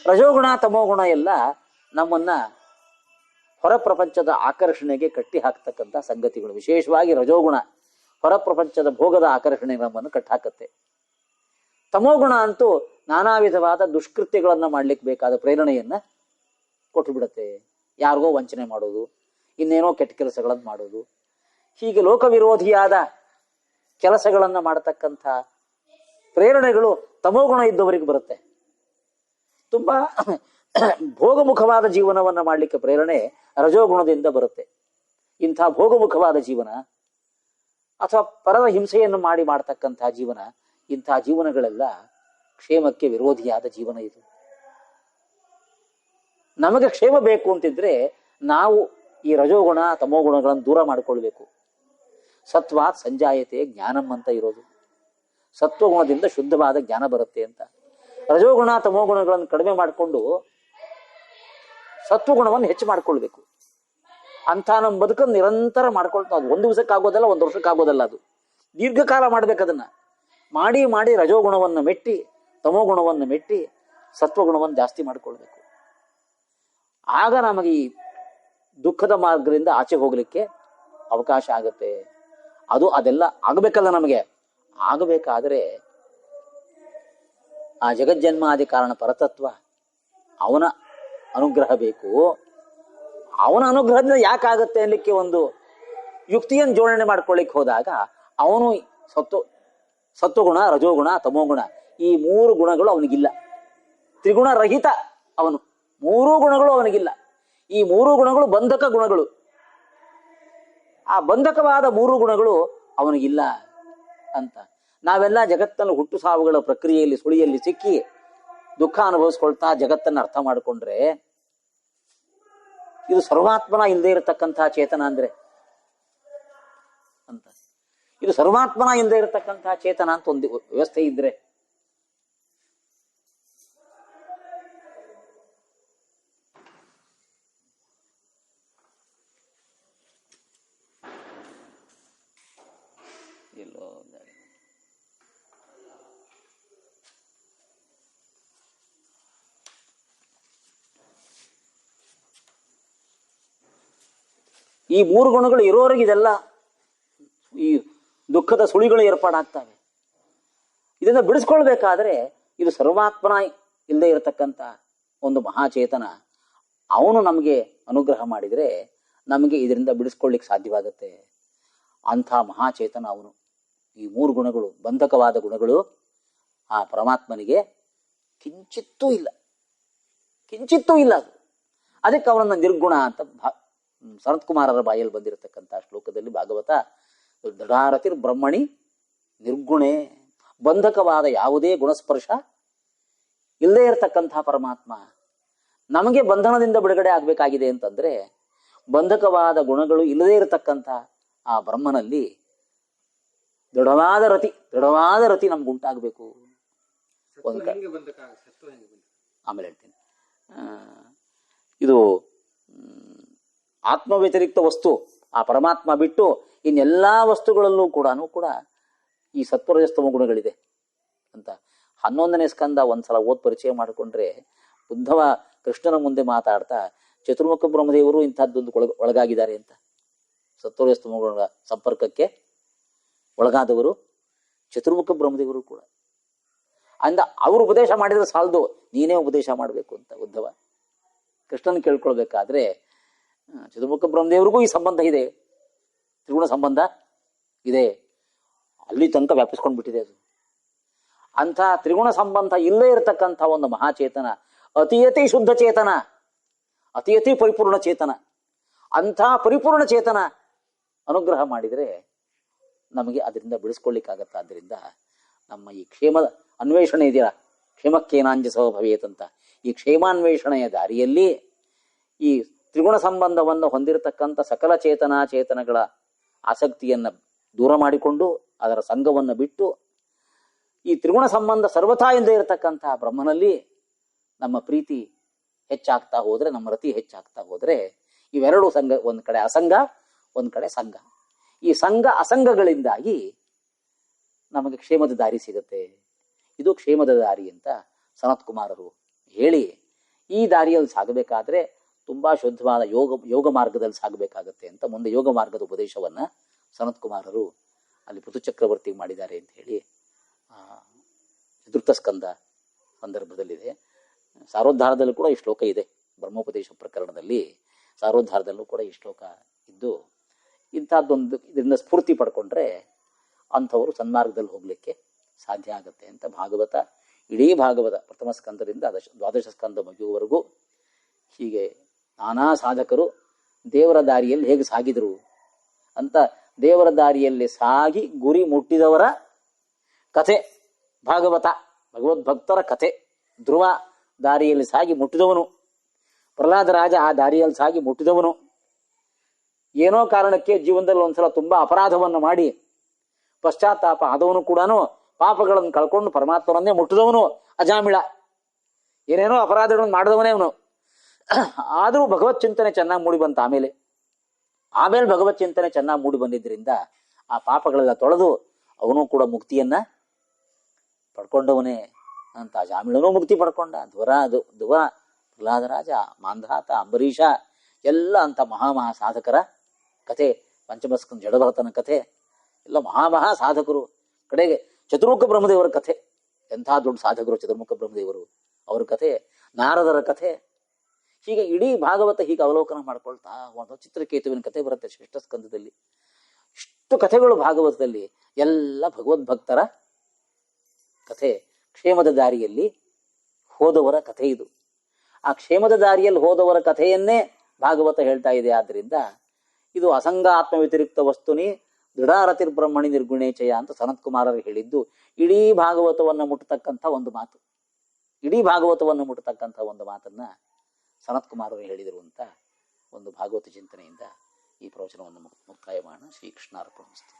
ರಜೋಗುಣ ತಮೋಗುಣ ಎಲ್ಲ ನಮ್ಮನ್ನ ಹೊರ ಪ್ರಪಂಚದ ಆಕರ್ಷಣೆಗೆ ಕಟ್ಟಿ ಹಾಕ್ತಕ್ಕಂಥ ಸಂಗತಿಗಳು. ವಿಶೇಷವಾಗಿ ರಜೋಗುಣ ಹೊರ ಪ್ರಪಂಚದ ಭೋಗದ ಆಕರ್ಷಣೆ ನಮ್ಮನ್ನು ಕಟ್ಟಾಕತ್ತೆ. ತಮೋಗುಣ ಅಂತೂ ನಾನಾ ವಿಧವಾದ ದುಷ್ಕೃತ್ಯಗಳನ್ನ ಮಾಡ್ಲಿಕ್ಕೆ ಬೇಕಾದ ಪ್ರೇರಣೆಯನ್ನ ಕೊಟ್ಟು ಬಿಡುತ್ತೆ. ಯಾರಿಗೋ ವಂಚನೆ ಮಾಡೋದು, ಇನ್ನೇನೋ ಕೆಟ್ಟ ಕೆಲಸಗಳನ್ನು ಮಾಡೋದು, ಹೀಗೆ ಲೋಕ ವಿರೋಧಿಯಾದ ಕೆಲಸಗಳನ್ನ ಮಾಡತಕ್ಕಂಥ ಪ್ರೇರಣೆಗಳು ತಮೋಗುಣ ಇದ್ದವರಿಗೆ ಬರುತ್ತೆ. ತುಂಬಾ ಭೋಗಮುಖವಾದ ಜೀವನವನ್ನ ಮಾಡಲಿಕ್ಕೆ ಪ್ರೇರಣೆ ರಜೋಗುಣದಿಂದ ಬರುತ್ತೆ. ಇಂಥ ಭೋಗಮುಖವಾದ ಜೀವನ ಅಥವಾ ಪರರ ಹಿಂಸೆಯನ್ನು ಮಾಡ್ತಕ್ಕಂತಹ ಜೀವನ, ಇಂಥ ಜೀವನಗಳೆಲ್ಲ ಕ್ಷೇಮಕ್ಕೆ ವಿರೋಧಿಯಾದ ಜೀವನ ಇದು. ನಮಗೆ ಕ್ಷೇಮ ಬೇಕು ಅಂತಿದ್ರೆ ನಾವು ಈ ರಜೋಗುಣ ತಮೋಗುಣಗಳನ್ನು ದೂರ ಮಾಡಿಕೊಳ್ಬೇಕು. ಸತ್ವಾತ್ ಸಂಜಾಯತೆ ಜ್ಞಾನಂ ಅಂತ ಇರೋದು. ಸತ್ವಗುಣದಿಂದ ಶುದ್ಧವಾದ ಜ್ಞಾನ ಬರುತ್ತೆ ಅಂತ. ರಜೋಗುಣ ತಮೋಗುಣಗಳನ್ನು ಕಡಿಮೆ ಮಾಡಿಕೊಂಡು ಸತ್ವಗುಣವನ್ನು ಹೆಚ್ಚು ಮಾಡ್ಕೊಳ್ಬೇಕು. ಅಂತ ನಮ್ಮ ಬದುಕನ್ನು ನಿರಂತರ ಮಾಡ್ಕೊಳ್ತಾ, ಅದು 1 ದಿವಸಕ್ಕಾಗೋದಲ್ಲ, 1 ವರ್ಷಕ್ಕಾಗೋದಲ್ಲ, ಅದು ದೀರ್ಘಕಾಲ ಮಾಡ್ಬೇಕದನ್ನ. ಮಾಡಿ ಮಾಡಿ ರಜೋಗುಣವನ್ನು ಮೆಟ್ಟಿ ತಮೋಗುಣವನ್ನು ಮೆಟ್ಟಿ ಸತ್ವಗುಣವನ್ನು ಜಾಸ್ತಿ ಮಾಡ್ಕೊಳ್ಬೇಕು. ಆಗ ನಮಗೆ ಈ ದುಃಖದ ಮಾರ್ಗದಿಂದ ಆಚೆ ಹೋಗ್ಲಿಕ್ಕೆ ಅವಕಾಶ ಆಗುತ್ತೆ. ಅದೆಲ್ಲ ಆಗಬೇಕಲ್ಲ. ನಮಗೆ ಆಗಬೇಕಾದ್ರೆ ಆ ಜಗಜ್ಜನ್ಮಾದಿ ಕಾರಣ ಪರತತ್ವ ಅವನ ಅನುಗ್ರಹ ಬೇಕು. ಅವನ ಅನುಗ್ರಹದಿಂದ ಯಾಕಾಗತ್ತೆ ಅನ್ಲಿಕ್ಕೆ ಒಂದು ಯುಕ್ತಿಯನ್ನು ಜೋಡಣೆ ಮಾಡ್ಕೊಳ್ಳಿಕ್ಕೆ ಹೋದಾಗ ಅವನು ಸತ್ವಗುಣ, ರಜೋಗುಣ, ತಮೋಗುಣ ಈ 3 ಗುಣಗಳು ಅವನಿಗಿಲ್ಲ. ತ್ರಿಗುಣ ರಹಿತ ಅವನು. 3 ಗುಣಗಳು ಅವನಿಗಿಲ್ಲ. ಈ 3 ಗುಣಗಳು ಬಂಧಕ ಗುಣಗಳು. ಆ ಬಂಧಕವಾದ 3 ಗುಣಗಳು ಅವನಿಗಿಲ್ಲ ಅಂತ. ನಾವೆಲ್ಲ ಜಗತ್ತನ್ನು ಹುಟ್ಟು ಸಾವುಗಳ ಪ್ರಕ್ರಿಯೆಯಲ್ಲಿ ಸುಳಿಯಲ್ಲಿ ಸಿಕ್ಕಿ ದುಃಖ ಅನುಭವಿಸ್ಕೊಳ್ತಾ ಜಗತ್ತನ್ನು ಅರ್ಥ ಮಾಡಿಕೊಂಡ್ರೆ ಇದು ಸರ್ವಾತ್ಮನ ಇಲ್ಲದೆ ಇರತಕ್ಕಂತಹ ಚೇತನ ಅಂದ್ರೆ ಅಂತ. ಇದು ಸರ್ವಾತ್ಮನ ಇಲ್ಲದೆ ಇರತಕ್ಕಂತಹ ಚೇತನ ಅಂತ ಒಂದು ವ್ಯವಸ್ಥೆ ಇದ್ರೆ ಎಲ್ಲೋ ಈ 3 ಗುಣಗಳು ಇರೋರಿಗೆ ಇದೆಲ್ಲ ಈ ದುಃಖದ ಸುಳಿಗಳು ಏರ್ಪಾಡಾಗ್ತವೆ. ಇದನ್ನ ಬಿಡಿಸ್ಕೊಳ್ಬೇಕಾದ್ರೆ ಇದು ಸರ್ವಾತ್ಮನ ಇಲ್ಲದೆ ಇರತಕ್ಕಂಥ ಒಂದು ಮಹಾಚೇತನ ಅವನು ನಮಗೆ ಅನುಗ್ರಹ ಮಾಡಿದರೆ ನಮಗೆ ಇದರಿಂದ ಬಿಡಿಸ್ಕೊಳ್ಳಿಕ್ಕೆ ಸಾಧ್ಯವಾಗುತ್ತೆ. ಅಂಥ ಮಹಾಚೇತನ ಅವನು. ಈ 3 ಗುಣಗಳು ಬಂಧಕವಾದ ಗುಣಗಳು ಆ ಪರಮಾತ್ಮನಿಗೆ ಕಿಂಚಿತ್ತೂ ಇಲ್ಲ, ಕಿಂಚಿತ್ತೂ ಇಲ್ಲ. ಅದಕ್ಕೆ ಅವನನ್ನ ನಿರ್ಗುಣ ಅಂತ ಸನತ್ ಕುಮಾರರ ಬಾಯಲ್ಲಿ ಬಂದಿರತಕ್ಕಂಥ ಶ್ಲೋಕದಲ್ಲಿ ಭಾಗವತ ದೃಢಾರತಿರ್ ಬ್ರಹ್ಮಣಿ ನಿರ್ಗುಣೆ, ಬಂಧಕವಾದ ಯಾವುದೇ ಗುಣಸ್ಪರ್ಶ ಇಲ್ಲದೆ ಇರತಕ್ಕಂಥ ಪರಮಾತ್ಮ. ನಮಗೆ ಬಂಧನದಿಂದ ಬಿಡುಗಡೆ ಆಗ್ಬೇಕಾಗಿದೆ ಅಂತಂದ್ರೆ ಬಂಧಕವಾದ ಗುಣಗಳು ಇಲ್ಲದೆ ಇರತಕ್ಕಂಥ ಆ ಬ್ರಹ್ಮನಲ್ಲಿ ದೃಢವಾದ ರತಿ ನಮ್ಗುಂಟಾಗಬೇಕು. ಆಮೇಲೆ ಹೇಳ್ತೀನಿ. ಇದು ಆತ್ಮ ವ್ಯತಿರಿಕ್ತ ವಸ್ತು ಆ ಪರಮಾತ್ಮ ಬಿಟ್ಟು ಇನ್ನೆಲ್ಲಾ ವಸ್ತುಗಳಲ್ಲೂ ಕೂಡ ಈ ಸತ್ವರಜಸ್ತಮ ಗುಣಗಳಿದೆ ಅಂತ 11ನೇ ಸ್ಕಂದ ಒಂದ್ಸಲ ಪರಿಚಯ ಮಾಡಿಕೊಂಡ್ರೆ ಉದ್ಧವ ಕೃಷ್ಣನ ಮುಂದೆ ಮಾತಾಡ್ತಾ ಚತುರ್ಮುಖ ಬ್ರಹ್ಮದೇವರು ಇಂಥದ್ದೊಂದು ಒಳಗಾಗಿದ್ದಾರೆ ಅಂತ. ಸತ್ವರಜಸ್ತಮ ಗುಣಗಳ ಸಂಪರ್ಕಕ್ಕೆ ಒಳಗಾದವರು ಚತುರ್ಮುಖ ಬ್ರಹ್ಮದೇವರು ಕೂಡ. ಅಂದ ಅವರು ಉಪದೇಶ ಮಾಡಿದ್ರೆ ಸಾಲದು, ನೀನೇ ಉಪದೇಶ ಮಾಡಬೇಕು ಅಂತ ಉದ್ಧವ ಕೃಷ್ಣನ್ ಕೇಳ್ಕೊಳ್ಬೇಕಾದ್ರೆ ಚತುರ್ಮುಖ ಬ್ರಹ್ಮದೇವರಿಗೂ ಈ ಸಂಬಂಧ ಇದೆ, ತ್ರಿಗುಣ ಸಂಬಂಧ ಇದೆ, ಅಲ್ಲಿ ತನಕ ವ್ಯಾಪಿಸ್ಕೊಂಡು ಬಿಟ್ಟಿದೆ ಅದು. ಅಂಥ ತ್ರಿಗುಣ ಸಂಬಂಧ ಇಲ್ಲೇ ಇರತಕ್ಕಂಥ ಒಂದು ಮಹಾಚೇತನ, ಅತಿ ಅತಿ ಶುದ್ಧ ಚೇತನ, ಅತಿ ಅತಿ ಪರಿಪೂರ್ಣ ಚೇತನ, ಅಂಥ ಪರಿಪೂರ್ಣ ಚೇತನ ಅನುಗ್ರಹ ಮಾಡಿದರೆ ನಮಗೆ ಅದರಿಂದ ಬಿಡಿಸ್ಕೊಳ್ಳಿಕ್ಕಾಗತ್ತ. ಆದ್ದರಿಂದ ನಮ್ಮ ಈ ಕ್ಷೇಮದ ಅನ್ವೇಷಣೆ ಇದೆಯಲ್ಲ, ಕ್ಷೇಮಕ್ಕೇನಾಂಜಸವ ಭವೇತ್ ಅಂತ, ಈ ಕ್ಷೇಮಾನ್ವೇಷಣೆಯ ದಾರಿಯಲ್ಲಿ ಈ ತ್ರಿಗುಣ ಸಂಬಂಧವನ್ನು ಹೊಂದಿರತಕ್ಕಂಥ ಸಕಲ ಚೇತನಗಳ ಆಸಕ್ತಿಯನ್ನು ದೂರ ಮಾಡಿಕೊಂಡು ಅದರ ಸಂಘವನ್ನು ಬಿಟ್ಟು ಈ ತ್ರಿಗುಣ ಸಂಬಂಧ ಸರ್ವಥಾ ಇಲ್ಲದೆ ಇರತಕ್ಕಂಥ ಬ್ರಹ್ಮನಲ್ಲಿ ನಮ್ಮ ಪ್ರೀತಿ ಹೆಚ್ಚಾಗ್ತಾ ಹೋದರೆ, ನಮ್ಮ ರತಿ ಹೆಚ್ಚಾಗ್ತಾ ಹೋದರೆ ಇವೆರಡು ಸಂಘ, ಒಂದು ಕಡೆ ಅಸಂಗ, ಒಂದು ಕಡೆ ಸಂಘ, ಈ ಸಂಘ ಅಸಂಗಗಳಿಂದಾಗಿ ನಮಗೆ ಕ್ಷೇಮದ ದಾರಿ ಸಿಗುತ್ತೆ. ಇದು ಕ್ಷೇಮದ ದಾರಿ ಅಂತ ಸನತ್ ಕುಮಾರರು ಹೇಳಿ, ಈ ದಾರಿಯಲ್ಲಿ ಸಾಗಬೇಕಾದ್ರೆ ತುಂಬಾ ಶುದ್ಧವಾದ ಯೋಗ ಮಾರ್ಗದಲ್ಲಿ ಸಾಗಬೇಕಾಗತ್ತೆ ಅಂತ ಮುಂದೆ ಯೋಗ ಮಾರ್ಗದ ಉಪದೇಶವನ್ನ ಸನತ್ ಕುಮಾರರು ಅಲ್ಲಿ ಪೃಥುಚಕ್ರವರ್ತಿ ಮಾಡಿದ್ದಾರೆ ಅಂತ ಹೇಳಿ ಚತುರ್ಥ ಸ್ಕಂದ ಸಂದರ್ಭದಲ್ಲಿದೆ. ಸಾರೋದ್ಧಾರದಲ್ಲೂ ಕೂಡ ಈ ಶ್ಲೋಕ ಇದೆ, ಬ್ರಹ್ಮೋಪದೇಶ ಪ್ರಕರಣದಲ್ಲಿ ಸಾರೋದ್ಧಾರದಲ್ಲೂ ಕೂಡ ಈ ಶ್ಲೋಕ ಇದ್ದು, ಇಂಥದ್ದೊಂದು ಇದರಿಂದ ಸ್ಫೂರ್ತಿ ಪಡ್ಕೊಂಡ್ರೆ ಅಂಥವರು ಸನ್ಮಾರ್ಗದಲ್ಲಿ ಹೋಗ್ಲಿಕ್ಕೆ ಸಾಧ್ಯ ಆಗುತ್ತೆ ಅಂತ ಭಾಗವತ, ಇಡೀ ಭಾಗವತ ಪ್ರಥಮ ಸ್ಕಂದದಿಂದ ದ್ವಾದಶ ಸ್ಕಂದ ಮುಗಿಯುವವರೆಗೂ ಹೀಗೆ ನಾನಾ ಸಾಧಕರು ದೇವರ ದಾರಿಯಲ್ಲಿ ಹೇಗೆ ಸಾಗಿದರು ಅಂತ, ದೇವರ ದಾರಿಯಲ್ಲಿ ಸಾಗಿ ಗುರಿ ಮುಟ್ಟಿದವರ ಕಥೆ ಭಾಗವತ, ಭಗವದ್ಭಕ್ತರ ಕಥೆ. ಧ್ರುವ ದಾರಿಯಲ್ಲಿ ಸಾಗಿ ಮುಟ್ಟಿದವನು, ಪ್ರಹ್ಲಾದ ರಾಜ ಆ ದಾರಿಯಲ್ಲಿ ಸಾಗಿ ಮುಟ್ಟಿದವನು, ಏನೋ ಕಾರಣಕ್ಕೆ ಜೀವನದಲ್ಲಿ ಒಂದ್ಸಲ ತುಂಬಾ ಅಪರಾಧವನ್ನು ಮಾಡಿ ಪಶ್ಚಾತ್ತಾಪ ಆದವನು ಕೂಡ ಪಾಪಗಳನ್ನು ಕಳ್ಕೊಂಡು ಪರಮಾತ್ಮನನ್ನೇ ಮುಟ್ಟಿದವನು ಅಜಾಮಿಳ, ಏನೇನೋ ಅಪರಾಧಗಳನ್ನು ಮಾಡಿದವನೇ ಅವನು. ಆದರೂ ಭಗವತ್ ಚಿಂತನೆ ಚೆನ್ನಾಗಿ ಮೂಡಿ ಬಂತ. ಆಮೇಲೆ ಭಗವತ್ ಚಿಂತನೆ ಚೆನ್ನಾಗಿ ಮೂಡಿ ಬಂದಿದ್ದರಿಂದ ಆ ಪಾಪಗಳೆಲ್ಲ ತೊಳೆದು ಅವನು ಕೂಡ ಮುಕ್ತಿಯನ್ನ ಪಡ್ಕೊಂಡವನೇ ಅಂತ. ಅಜಾಮಿಳನೂ ಮುಕ್ತಿ ಪಡ್ಕೊಂಡ. ಧ್ರುವ, ಪ್ರಹ್ಲಾದರಾಜ, ಮಾಂಧಾತ, ಅಂಬರೀಷ ಎಲ್ಲ ಅಂತ ಮಹಾ ಸಾಧಕರ ಕಥೆ. ಪಂಚಮಸ್ಕಂದ ಜಡಭರತನ ಕಥೆ ಎಲ್ಲ ಮಹಾ ಸಾಧಕರು. ಕಡೆಗೆ ಚತುರ್ಮುಖ ಬ್ರಹ್ಮದೇವರ ಕಥೆ, ಎಂಥ ದೊಡ್ಡ ಸಾಧಕರು ಚತುರ್ಮುಖ ಬ್ರಹ್ಮದೇವರು, ಅವ್ರ ಕಥೆ, ನಾರದರ ಕಥೆ. ಹೀಗೆ ಇಡೀ ಭಾಗವತ ಹೀಗೆ ಅವಲೋಕನ ಮಾಡ್ಕೊಳ್ತಾ ಒಂದು ಚಿತ್ರಕೇತುವಿನ ಕಥೆ ಬರುತ್ತೆ ಶ್ರೇಷ್ಠ ಸ್ಕಂದದಲ್ಲಿ. ಇಷ್ಟು ಕಥೆಗಳು ಭಾಗವತದಲ್ಲಿ ಎಲ್ಲ ಭಗವದ್ಭಕ್ತರ ಕಥೆ, ಕ್ಷೇಮದ ದಾರಿಯಲ್ಲಿ ಹೋದವರ ಕಥೆ ಇದು. ಆ ಕ್ಷೇಮದ ದಾರಿಯಲ್ಲಿ ಹೋದವರ ಕಥೆಯನ್ನೇ ಭಾಗವತ ಹೇಳ್ತಾ ಇದೆ. ಆದ್ದರಿಂದ ಇದು ಅಸಂಗಾತ್ಮ ವ್ಯತಿರಿಕ್ತ ವಸ್ತುನಿ ದೃಢಾರತಿರ್ಬ್ರಹ್ಮಣಿ ನಿರ್ಗುಣೇಚಯ ಅಂತ ಸನತ್ ಕುಮಾರರು ಹೇಳಿದ್ದು ಇಡೀ ಭಾಗವತವನ್ನು ಮುಟ್ಟತಕ್ಕಂಥ ಒಂದು ಮಾತು. ಇಡೀ ಭಾಗವತವನ್ನು ಮುಟ್ಟತಕ್ಕಂಥ ಒಂದು ಮಾತನ್ನ ಸನತ್ ಕುಮಾರರು ಹೇಳಿದರು ಅಂತ ಒಂದು ಭಾಗವತ ಚಿಂತನೆಯಿಂದ ಈ ಪ್ರವಚನವನ್ನು ಮುಕ್ತಾಯ ಮಾಡೋಣ. ಶ್ರೀಕೃಷ್ಣಾರ್ಪಣಮಸ್ತು.